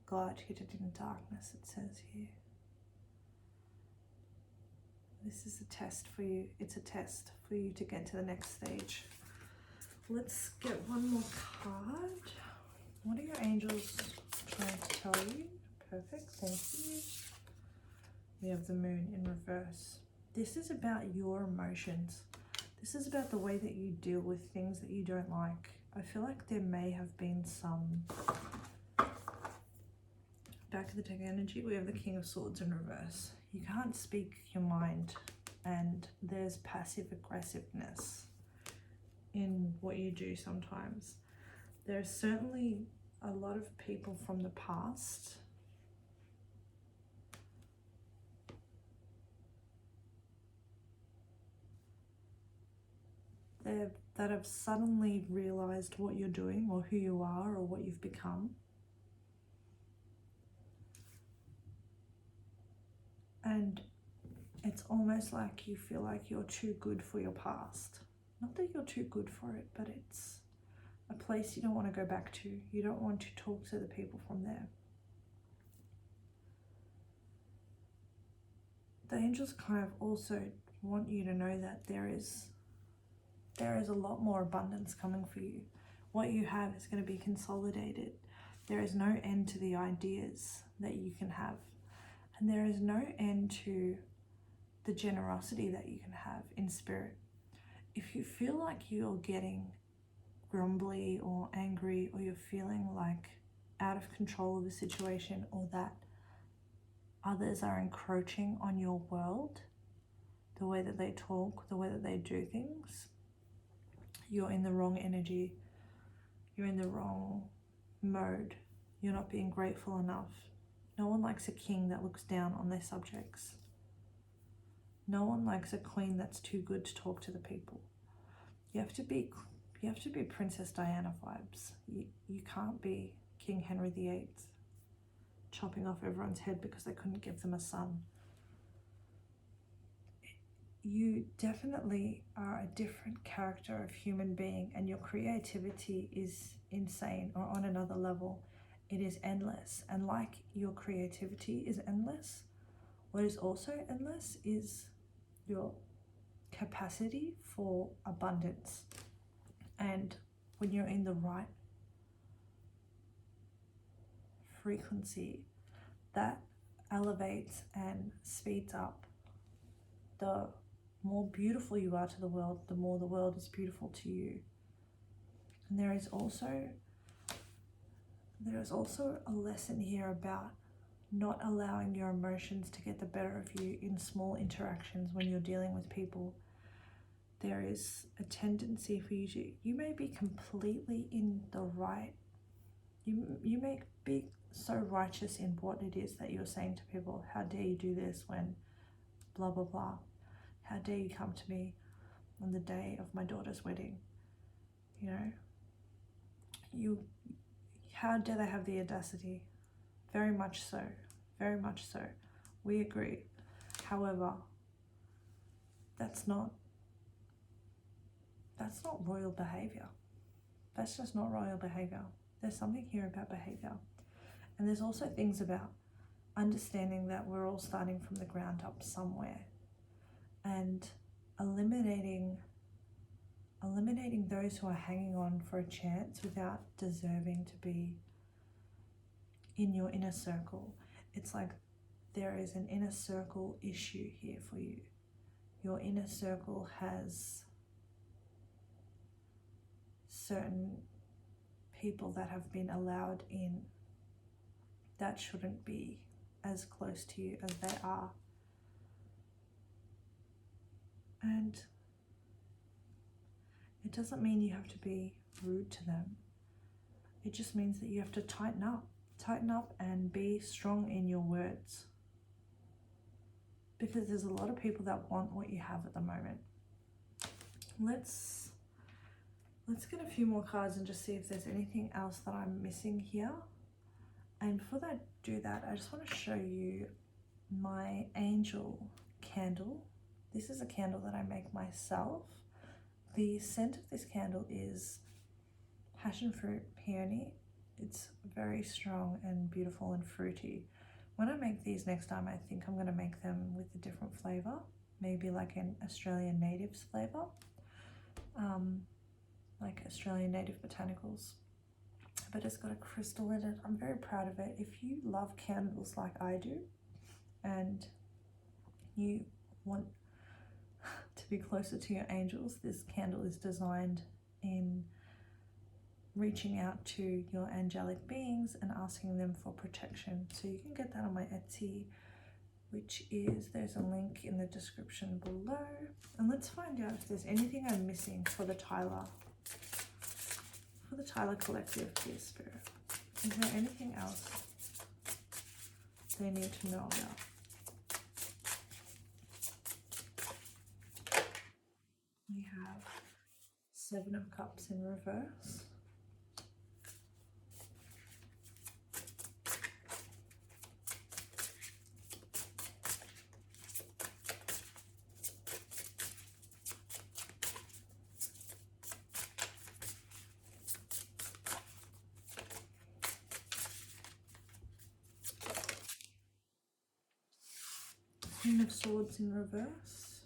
God hid it in darkness, it says here. This is a test for you. It's a test for you to get to the next stage. Let's get one more card. What are your angels trying to tell you? Perfect, thank you. We have the Moon in reverse. This is about your emotions. This is about the way that you deal with things that you don't like. I feel like there may have been some... Back of the deck energy, we have the King of Swords in reverse. You can't speak your mind, and there's passive aggressiveness in what you do sometimes. There's certainly a lot of people from the past that have suddenly realized what you're doing or who you are or what you've become. And it's almost like you feel like you're too good for your past. Not that you're too good for it, but it's a place you don't want to go back to. You don't want to talk to the people from there. The angels kind of also want you to know that there is a lot more abundance coming for you. What you have is going to be consolidated. There is no end to the ideas that you can have. And there is no end to the generosity that you can have in spirit. If you feel like you're getting grumbly or angry, or you're feeling like out of control of a situation, or that others are encroaching on your world, the way that they talk, the way that they do things, you're in the wrong energy, you're in the wrong mode, you're not being grateful enough. No one likes a king that looks down on their subjects. No one likes a queen that's too good to talk to the people. You have to be Princess Diana vibes. You can't be King Henry VIII, chopping off everyone's head because they couldn't give them a son. You definitely are a different character of human being, and your creativity is insane, or on another level. It is endless, and like your creativity is endless, what is also endless is your capacity for abundance. And when you're in the right frequency, that elevates and speeds up. The more beautiful you are to the world, the more the world is beautiful to you. And there is also a lesson here about not allowing your emotions to get the better of you in small interactions when you're dealing with people. There is a tendency for you may be completely in the right, you may be so righteous in what it is that you're saying to people. How dare you do this when blah blah blah. How dare you come to me on the day of my daughter's wedding? How dare they have the audacity? Very much so, very much so. We agree. However, that's not royal behavior. That's just not royal behavior. There's something here about behavior. And there's also things about understanding that we're all starting from the ground up somewhere, and eliminating those who are hanging on for a chance without deserving to be in your inner circle. It's like there is an inner circle issue here for you. Your inner circle has certain people that have been allowed in that shouldn't be as close to you as they are. And it doesn't mean you have to be rude to them. It just means that you have to tighten up and be strong in your words. Because there's a lot of people that want what you have at the moment. Let's get a few more cards and just see if there's anything else that I'm missing here. And before I do that, I just want to show you my angel candle. This is a candle that I make myself. The scent of this candle is passion fruit peony. It's very strong and beautiful and fruity. When I make these next time, I think I'm going to make them with a different flavor, maybe like an Australian natives flavor, like Australian native botanicals. But it's got a crystal in it. I'm very proud of it. If you love candles like I do, and you want to be closer to your angels, this candle is designed in reaching out to your angelic beings and asking them for protection. So you can get that on my Etsy, which is, there's a link in the description below. And let's find out if there's anything I'm missing for the Tyler Collective, dear Spirit. Is there anything else they need to know about? We have Seven of Cups in reverse. Queen of Swords in reverse.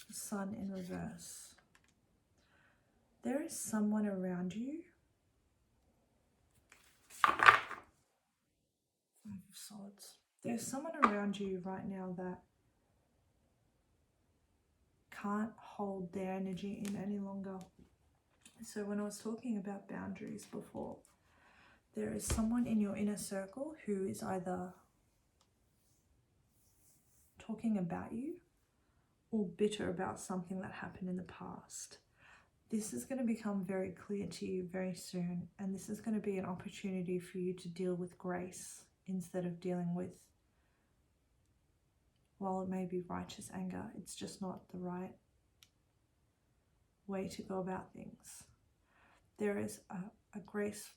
The Sun in reverse. There is someone around you. Five of Swords. There's someone around you right now that can't hold their energy in any longer. So when I was talking about boundaries before, there is someone in your inner circle who is either talking about you or bitter about something that happened in the past. This is going to become very clear to you very soon, and this is going to be an opportunity for you to deal with grace instead of dealing with, while it may be righteous anger, it's just not the right way to go about things. There is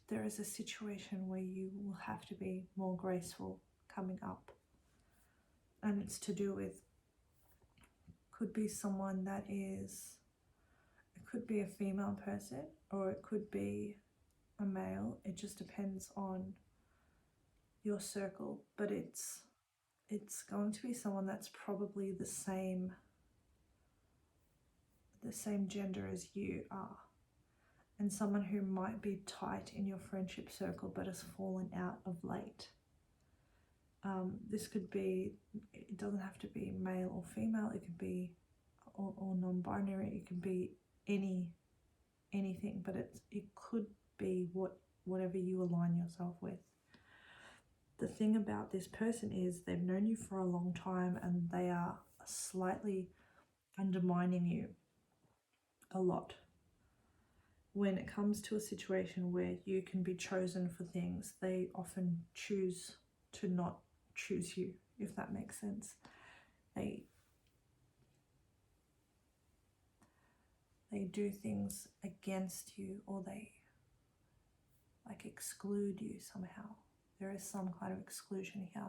there is a situation where you will have to be more graceful coming up, and it's to do with, could be someone that is, it could be a female person or it could be a male. It just depends on your circle, but it's going to be someone that's probably the same gender as you are, and someone who might be tight in your friendship circle but has fallen out of late. This could be, it doesn't have to be male or female, it could be or non-binary, it could be anything, but it could be whatever you align yourself with. The thing about this person is they've known you for a long time and they are slightly undermining you a lot. When it comes to a situation where you can be chosen for things, they often choose to not choose you, if that makes sense. They do things against you, or they like exclude you somehow. There is some kind of exclusion here.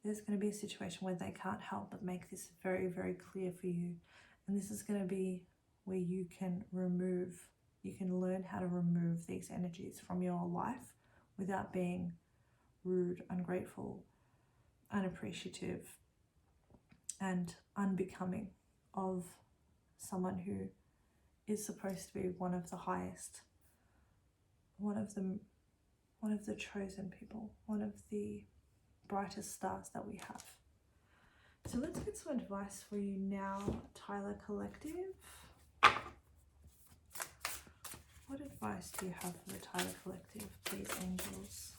There's going to be a situation where they can't help but make this very, very clear for you. And this is going to be where you can learn how to remove these energies from your life without being rude, ungrateful, unappreciative, and unbecoming of someone who is supposed to be one of the highest, one of the chosen people, one of the brightest stars that we have. So let's get some advice for you now, Tyler Collective. What advice do you have for the Tyler Collective, please, angels?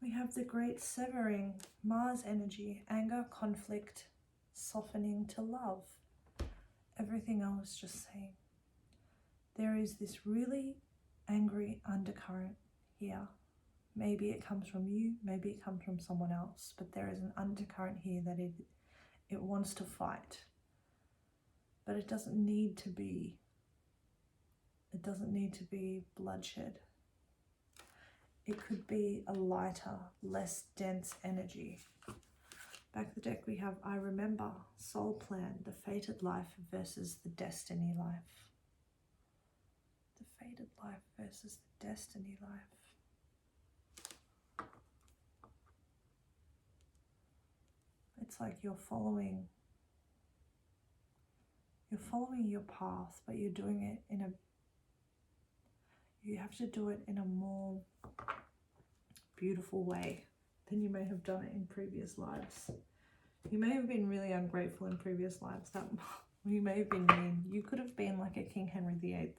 We have the great severing, Mars energy, anger, conflict, softening to love. Everything I was just saying. There is this really angry undercurrent here. Maybe it comes from you, maybe it comes from someone else, but there is an undercurrent here that it wants to fight. But it doesn't need to be bloodshed. It could be a lighter, less dense energy. Back of the deck we have I Remember, Soul Plan, the fated life versus the destiny life. The fated life versus the destiny life. It's like you're following your path, but you're doing it you have to do it in a more beautiful way than you may have done it in previous lives. You may have been really ungrateful in previous lives. That you may have been mean. You could have been like a King Henry VIII,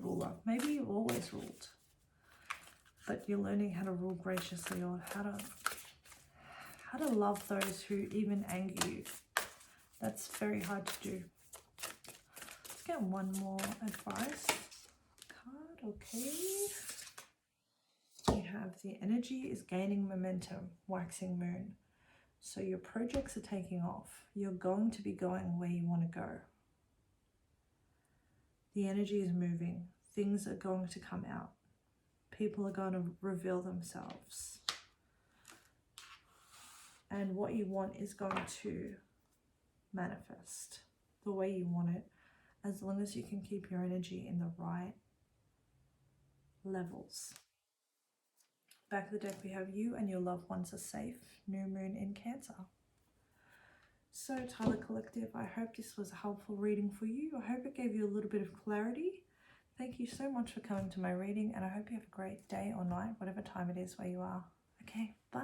ruler. Maybe you always ruled, but you're learning how to rule graciously, or how to love those who even anger you. That's very hard to do. Let's get one more advice card, okay? You have the energy is gaining momentum, waxing moon. So your projects are taking off. You're going to be going where you want to go. The energy is moving. Things are going to come out. People are going to reveal themselves. And what you want is going to manifest the way you want it, as long as you can keep your energy in the right levels. Back of the deck we have you and your loved ones are safe. New moon in Cancer. So Tyler Collective, I hope this was a helpful reading for you. I hope it gave you a little bit of clarity. Thank you so much for coming to my reading, and I hope you have a great day or night, whatever time it is where you are. Okay, bye.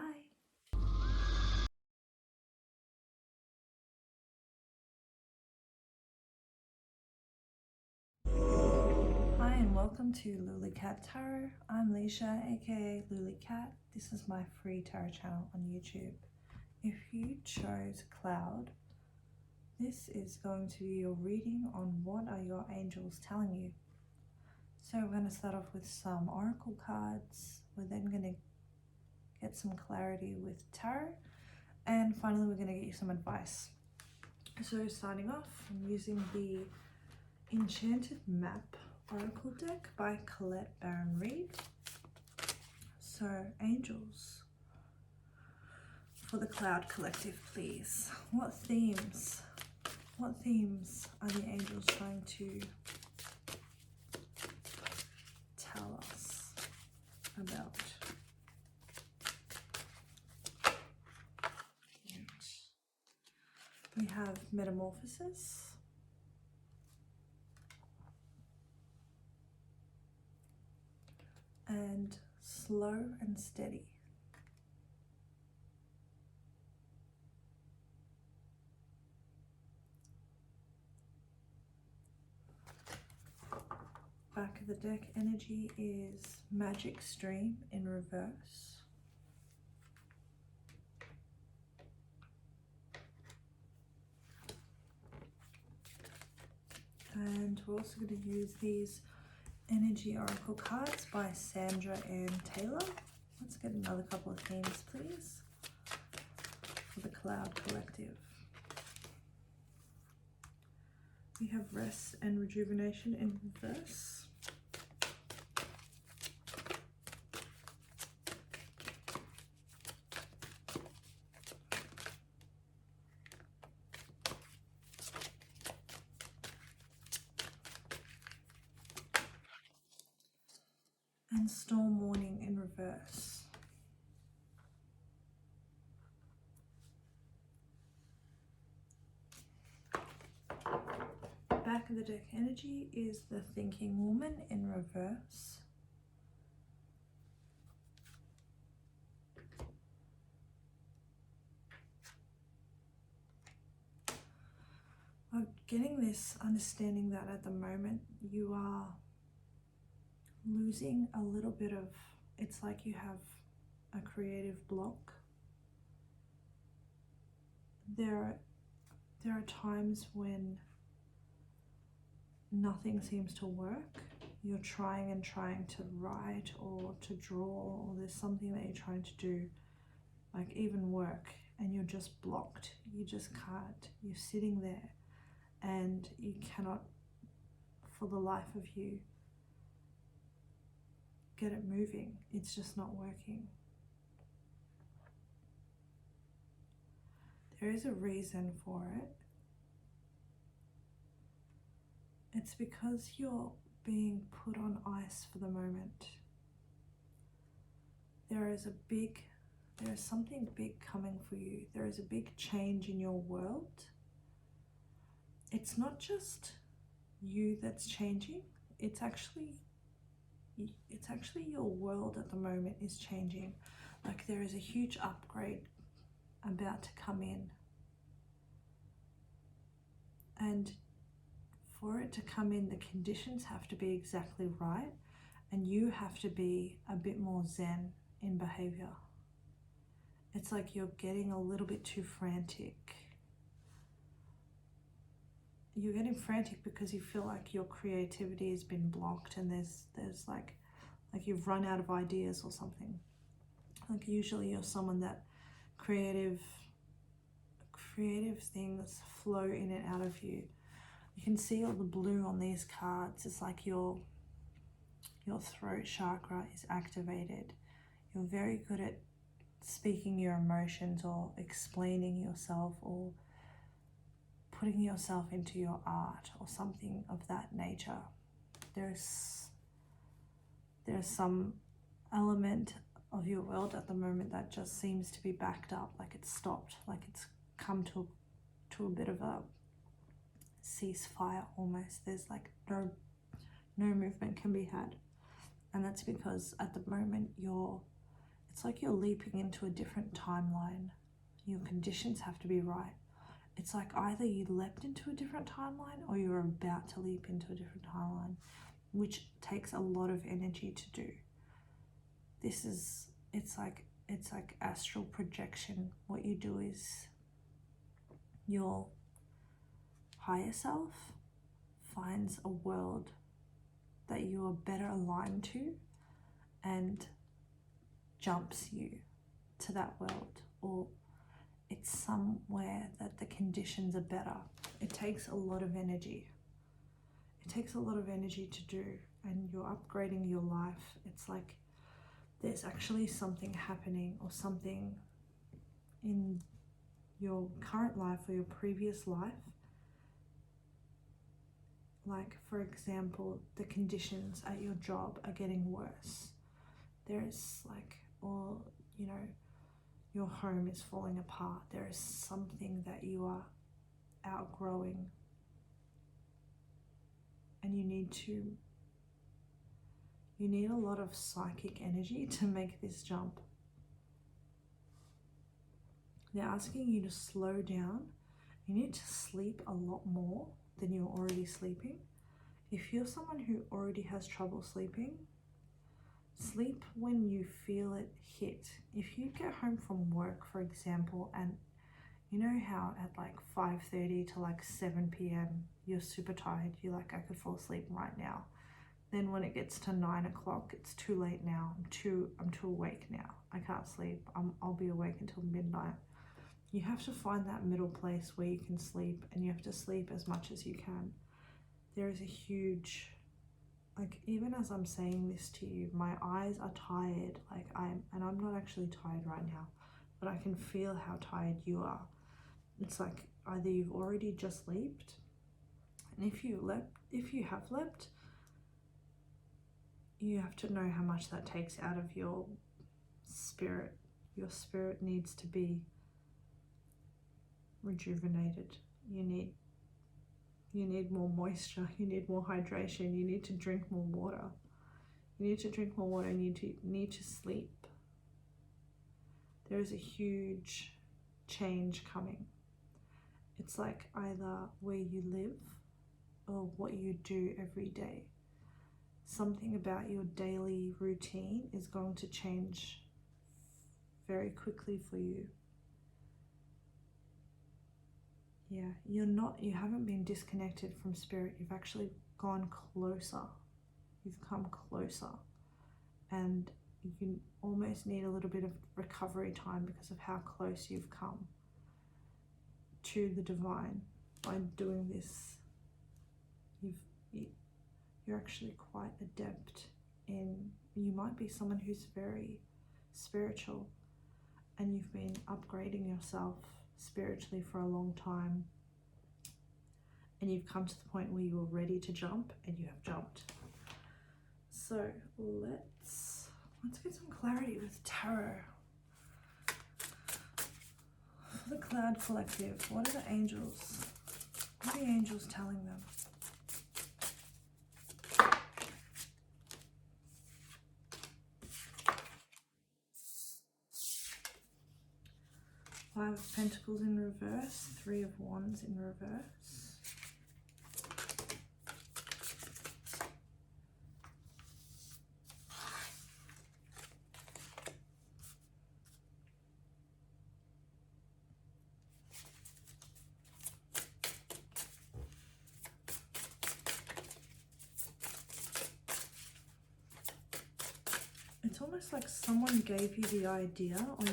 Hi and welcome to lulicat.tarot. I'm Leisha, aka lulicat. This is my free tarot channel on YouTube. If you chose Cloud, this is going to be your reading on what are your angels telling you. So we're going to start off with some oracle cards. We're then going to get some clarity with tarot, and finally we're going to get you some advice. So starting off, I'm using the Enchanted Map Oracle deck by Colette Reid. So angels, for the Cloud Collective, please. What themes are the angels trying to tell us about? We have metamorphosis. And slow and steady. Back of the deck energy is Magic Stream in reverse. And we're also going to use these Energy Oracle cards by Sandra and Taylor. Let's get another couple of themes, please, for the Cloud Collective. We have Rest and Rejuvenation in reverse. and storm warning in reverse. Back of the deck energy is the thinking woman in reverse. I'm getting this understanding that at the moment you are losing a little bit of, it's like you have a creative block. There are times when nothing seems to work. You're trying and trying to write or to draw, or there's something that you're trying to do, like even work, and you're just blocked. You just can't. You're sitting there and you cannot, for the life of you, get it moving. It's just not working. There is a reason for it. It's because you're being put on ice for the moment. There is something big coming for you. There is a big change in your world. It's not just you that's changing. It's actually your world at the moment is changing. Like there is a huge upgrade about to come in. And for it to come in, the conditions have to be exactly right, and you have to be a bit more zen in behavior. It's like you're getting a little bit too frantic. You're getting frantic because you feel like your creativity has been blocked, and there's like you've run out of ideas or something. Like usually you're someone that creative things flow in and out of you. You can see all the blue on these cards. It's like your throat chakra is activated. You're very good at speaking your emotions or explaining yourself or putting yourself into your art or something of that nature. There's some element of your world at the moment that just seems to be backed up, like it's stopped, like it's come to a bit of a ceasefire almost. There's like no movement can be had, and that's because at the moment it's like you're leaping into a different timeline. Your conditions have to be right. It's like either you leapt into a different timeline or you're about to leap into a different timeline, which takes a lot of energy to do. It's like astral projection. What you do is your higher self finds a world that you are better aligned to and jumps you to that world, or it's somewhere that the conditions are better. It takes a lot of energy. It takes a lot of energy to do, and you're upgrading your life. It's like there's actually something happening, or something in your current life or your previous life. Like, for example, the conditions at your job are getting worse. There's like, or, you know, your home is falling apart. There is something that you are outgrowing, and you need a lot of psychic energy to make this jump. They're asking you to slow down. You need to sleep a lot more than you're already sleeping. If you're someone who already has trouble sleeping, sleep when you feel it hit. If you get home from work, for example, and you know how at like 5:30 to like 7 p.m. you're super tired, you're like, I could fall asleep right now. Then when it gets to 9 o'clock, it's too late now. I'm too awake now. I can't sleep. I'll be awake until midnight. You have to find that middle place where you can sleep, and you have to sleep as much as you can. There is a huge, like, even as I'm saying this to you, my eyes are tired. Like I'm not actually tired right now, but I can feel how tired you are. It's like either you've already just leaped, and if you have leapt, you have to know how much that takes out of your spirit. Your spirit needs to be rejuvenated. You need more moisture, you need more hydration, you need to drink more water. You need to drink more water, and you need to sleep. There is a huge change coming. It's like either where you live or what you do every day. Something about your daily routine is going to change very quickly for you. Yeah, you haven't been disconnected from spirit. You've actually gone closer. You've come closer. And you almost need a little bit of recovery time because of how close you've come to the divine by doing this. You're actually quite adept in, you might be someone who's very spiritual, and you've been upgrading yourself spiritually for a long time, and you've come to the point where you were ready to jump, and you have jumped. So let's get some clarity with tarot. For the Cloud Collective, what are the angels? What are the angels telling them? Five of Pentacles in reverse, Three of Wands in reverse. It's almost like someone gave you the idea, or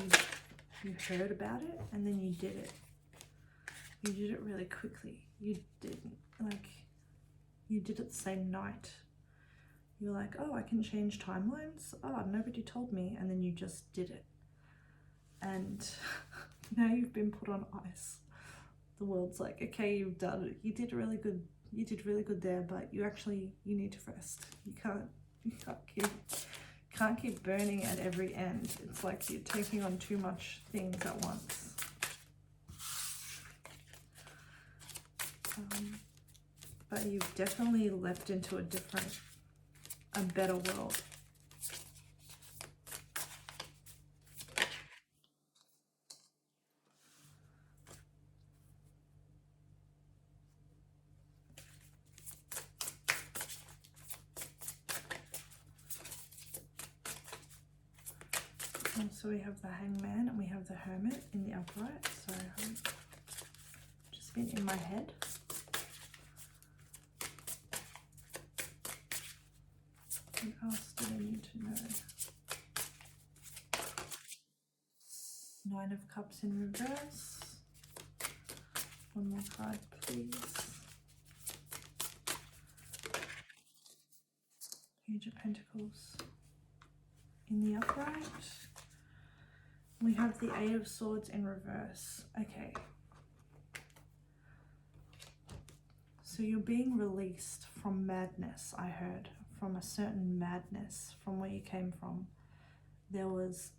you heard about it and then you did it. You did it really quickly. You did it the same night. You're like, oh, I can change timelines. Oh, nobody told me. And then you just did it. And now you've been put on ice. The world's like, okay, you've done it. You did really good. You did really good there, but you need to rest. You can't keep burning at every end. It's like you're taking on too much things at once. But you've definitely leapt into a better world. And so we have the Hangman and we have the Hermit in the upright. So I've just been in my head. What else do I need to know? Nine of Cups in reverse. One more card, please. Page of Pentacles in the upright. We have the Eight of Swords in reverse. Okay. So you're being released from madness, I heard. From a certain madness from where you came from. There was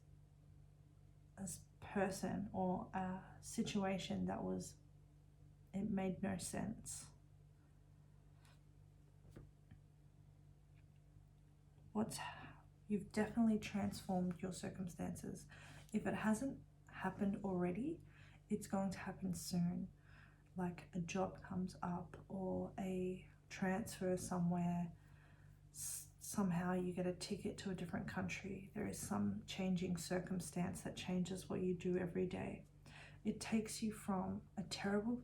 a person or a situation that it made no sense. You've definitely transformed your circumstances. If it hasn't happened already, it's going to happen soon. Like a job comes up or a transfer somewhere. Somehow you get a ticket to a different country. There is some changing circumstance that changes what you do every day. It takes you from a terrible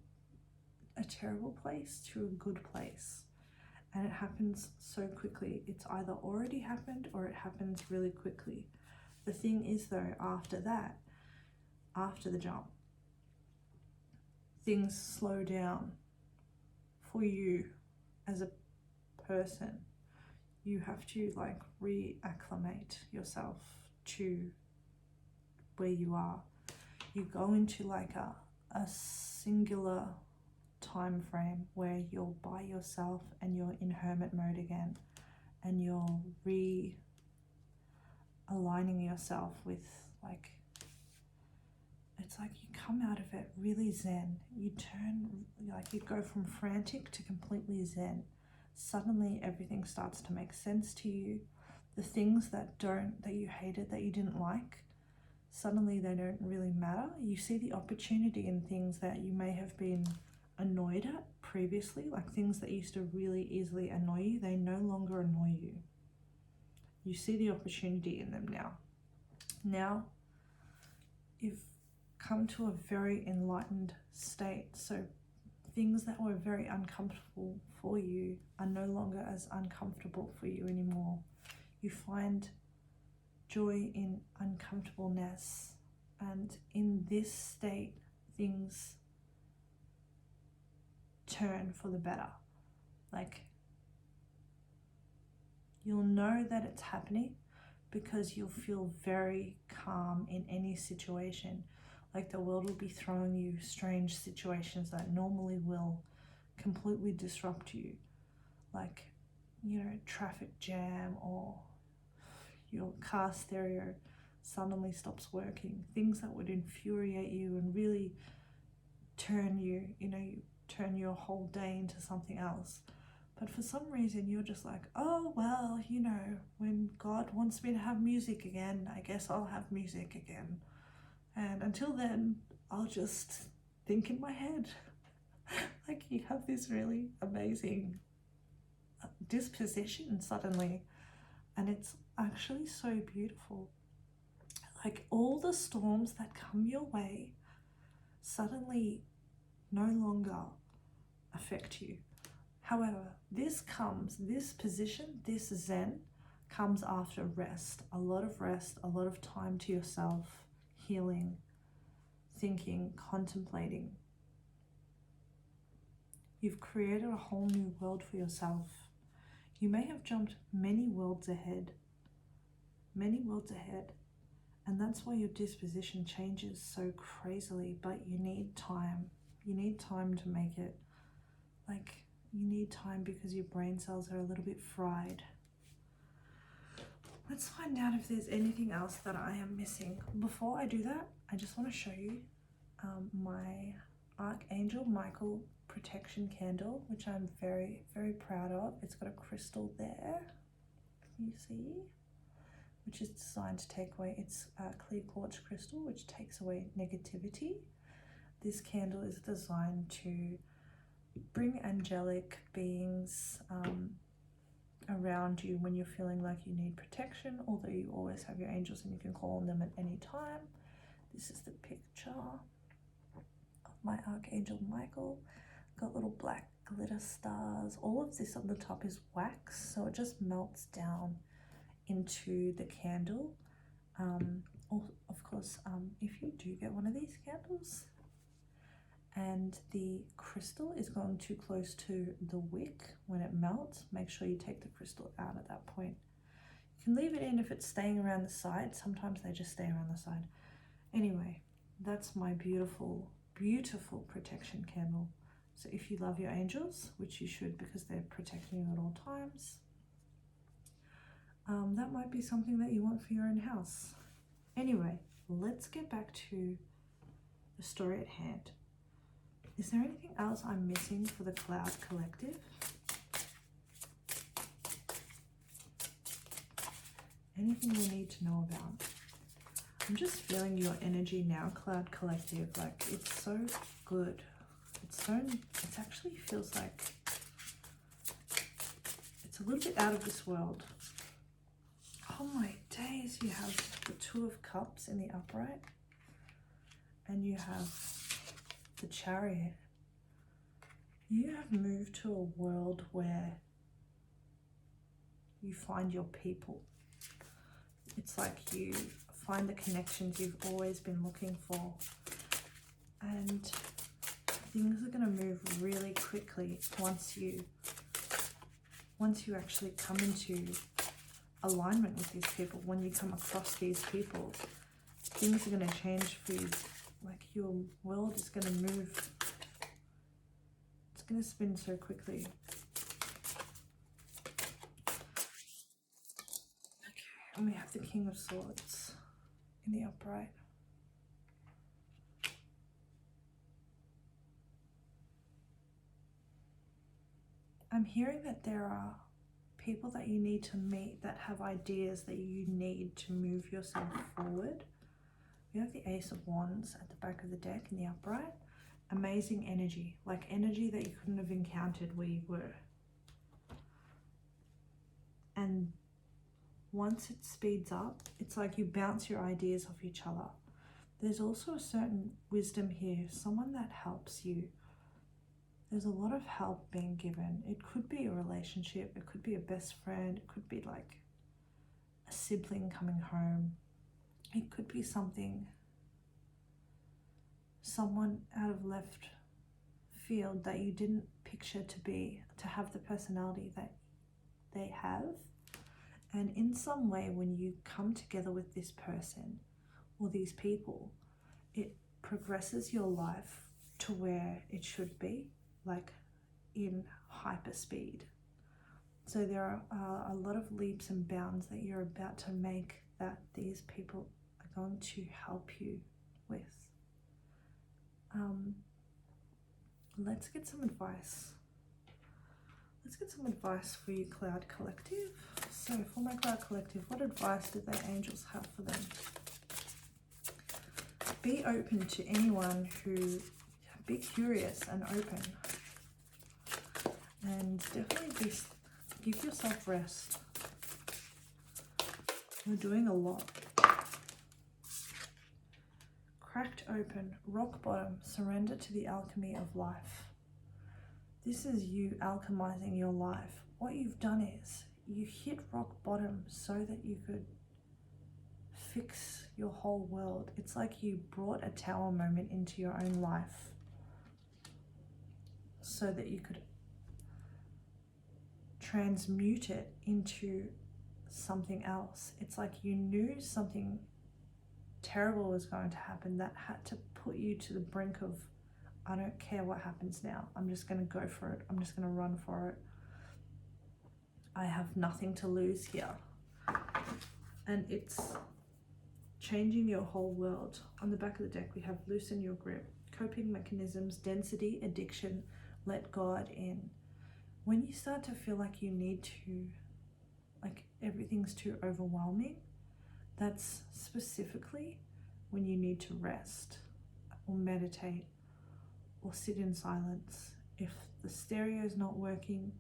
place to a good place. And it happens so quickly. It's either already happened or it happens really quickly. The thing is though, after that, after the jump, things slow down for you as a person. You have to like reacclimate yourself to where you are. You go into like a singular time frame where you're by yourself and you're in hermit mode again, and you're realigning yourself with, like, it's like you come out of it really zen. You turn, like, you go from frantic to completely zen. Suddenly everything starts to make sense to you. The things that you hated, that you didn't like, suddenly they don't really matter. You see the opportunity in things that you may have been annoyed at previously, like things that used to really easily annoy you, they no longer annoy you. You see the opportunity in them now. Now you've come to a very enlightened state, so things that were very uncomfortable for you are no longer as uncomfortable for you anymore. You find joy in uncomfortableness, and in this state things turn for the better. Like, you'll know that it's happening because you'll feel very calm in any situation. Like, the world will be throwing you strange situations that normally will completely disrupt you, like, you know, traffic jam, or your car stereo suddenly stops working, things that would infuriate you and really turn you, you know, turn your whole day into something else. But for some reason you're just like, oh well, you know, when God wants me to have music again, I guess I'll have music again, and until then I'll just think in my head. Like, you have this really amazing disposition suddenly, and it's actually so beautiful. Like, all the storms that come your way suddenly no longer affect you. However, this position, this zen comes after rest, a lot of time to yourself, healing, thinking, contemplating. You've created a whole new world for yourself. You may have jumped many worlds ahead, and that's why your disposition changes so crazily, but you need time. You need time to make it, like, you need time because your brain cells are a little bit fried. Let's find out if there's anything else that I am missing. Before I do that, I just want to show you my Archangel Michael protection candle, which I'm very, very proud of. It's got a crystal there, you see, which is designed to take away, it's clear quartz crystal, which takes away negativity. This candle is designed to bring angelic beings around you when you're feeling like you need protection, although you always have your angels and you can call on them at any time. This is the picture of my Archangel Michael. Got little black glitter stars. All of this on the top is wax, so it just melts down into the candle. Of course, if you do get one of these candles and the crystal is going too close to the wick when it melts, make sure you take the crystal out at that point. You can leave it in if it's staying around the side. Sometimes they just stay around the side. Anyway, that's my beautiful, beautiful protection candle. So if you love your angels, which you should because they're protecting you at all times, that might be something that you want for your own house. Anyway, let's get back to the story at hand. Is there anything else I'm missing for the Cloud Collective? Anything we need to know about? I'm just feeling your energy now, Cloud Collective. Like, it's so good. It actually feels like it's a little bit out of this world. Oh my days, you have the Two of Cups in the upright, and you have the Chariot. You have moved to a world where you find your people. It's like you find the connections you've always been looking for, and things are going to move really quickly once you actually come into alignment with these people. When you come across these people, things are going to change for you. Like, your world is going to move. It's going to spin so quickly. And we have the King of Swords in the upright. I'm hearing that there are people that you need to meet that have ideas that you need to move yourself forward. We have the Ace of Wands at the back of the deck in the upright. Amazing energy, like energy that you couldn't have encountered where you were. And once it speeds up, it's like you bounce your ideas off each other. There's also a certain wisdom here, someone that helps you. There's a lot of help being given. It could be a relationship, it could be a best friend, it could be like a sibling coming home. It could be someone out of left field that you didn't picture to have the personality that they have. And in some way, when you come together with this person or these people, it progresses your life to where it should be, like in hyper speed. So there are a lot of leaps and bounds that you're about to make that these people are going to help you with. Let's get some advice. Let's get some advice for you, Cloud Collective. So for my Cloud Collective, what advice do the angels have for them? Be open to anyone be curious and open. And definitely give yourself rest. You're doing a lot. Cracked open, rock bottom, surrender to the alchemy of life. This is you alchemizing your life. What you've done is you hit rock bottom so that you could fix your whole world. It's like you brought a tower moment into your own life so that you could transmute it into something else. It's like you knew something terrible was going to happen that had to put you to the brink of, I don't care what happens now, I'm just going to go for it, I'm just going to run for it, I have nothing to lose here. And it's changing your whole world. On the back of the deck we have loosen your grip, coping mechanisms, density, addiction, let God in. When you start to feel like you need to, like everything's too overwhelming, that's specifically when you need to rest or meditate or sit in silence. If the stereo is not working,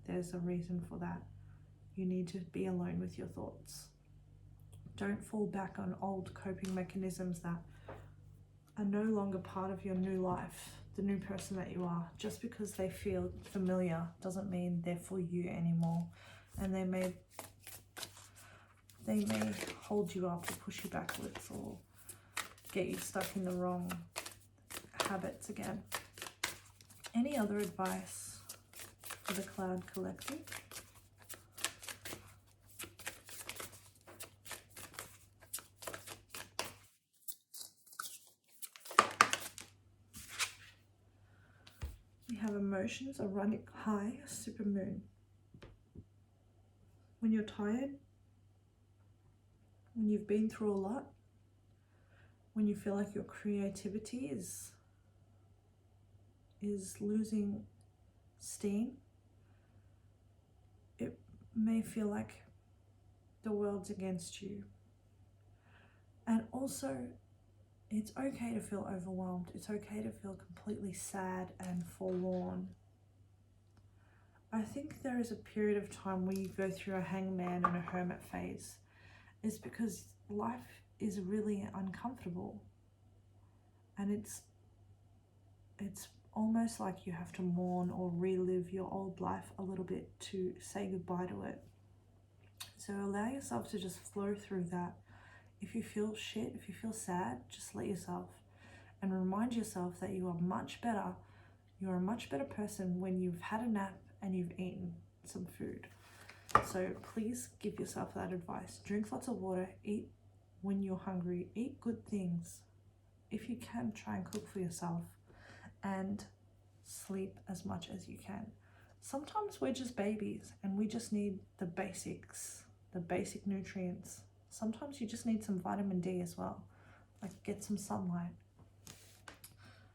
there's a reason for that. You need to be alone with your thoughts. Don't fall back on old coping mechanisms that are no longer part of your new life, the new person that you are. Just because they feel familiar doesn't mean they're for you anymore. And they may hold you up or push you backwards or get you stuck in the wrong habits again. Any other advice for the Cloud Collective? We have emotions are running high, supermoon. When you're tired, when you've been through a lot, when you feel like your creativity is losing steam, it may feel like the world's against you. And also, it's okay to feel overwhelmed. It's okay to feel completely sad and forlorn. I think there is a period of time where you go through a hangman and a hermit phase. It's because life is really uncomfortable. And it's almost like you have to mourn or relive your old life a little bit to say goodbye to it. So allow yourself to just flow through that. If you feel shit, if you feel sad, just let yourself. And remind yourself that you are much better. You're a much better person when you've had a nap and you've eaten some food. So please give yourself that advice. Drink lots of water, eat when you're hungry, eat good things. If you can, try and cook for yourself, and sleep as much as you can. Sometimes we're just babies and we just need the basics, the basic nutrients Sometimes you just need some vitamin D as well, like get some sunlight.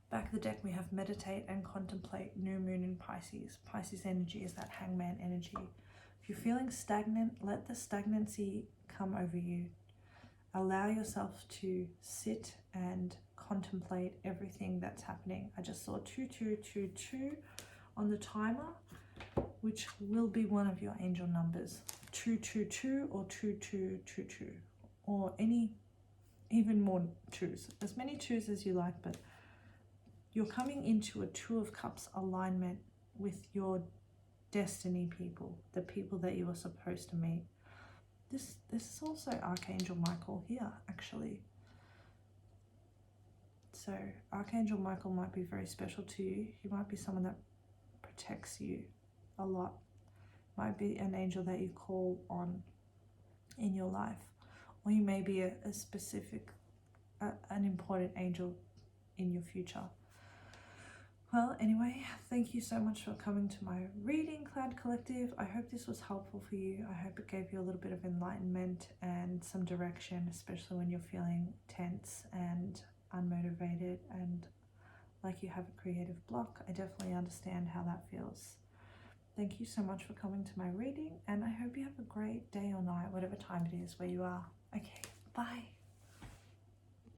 Back of the deck we have meditate and contemplate, new moon in Pisces. Pisces energy is that hangman energy. If you're feeling stagnant, let the stagnancy come over you. Allow yourself to sit and contemplate everything that's happening. I just saw 2222 on the timer, which will be one of your angel numbers. 222 or 2222, or even more twos. As many twos as you like, but you're coming into a Two of Cups alignment with your destiny people, the people that you were supposed to meet. This is also Archangel Michael here, actually. So Archangel Michael might be very special to you. He might be someone that protects you a lot. Might be an angel that you call on in your life. Or you may be a specific, an important angel in your future. Well, anyway, thank you so much for coming to my reading, Cloud Collective. I hope this was helpful for you. I hope it gave you a little bit of enlightenment and some direction, especially when you're feeling tense and unmotivated and like you have a creative block. I definitely understand how that feels. Thank you so much for coming to my reading, and I hope you have a great day or night, whatever time it is where you are. Okay, bye.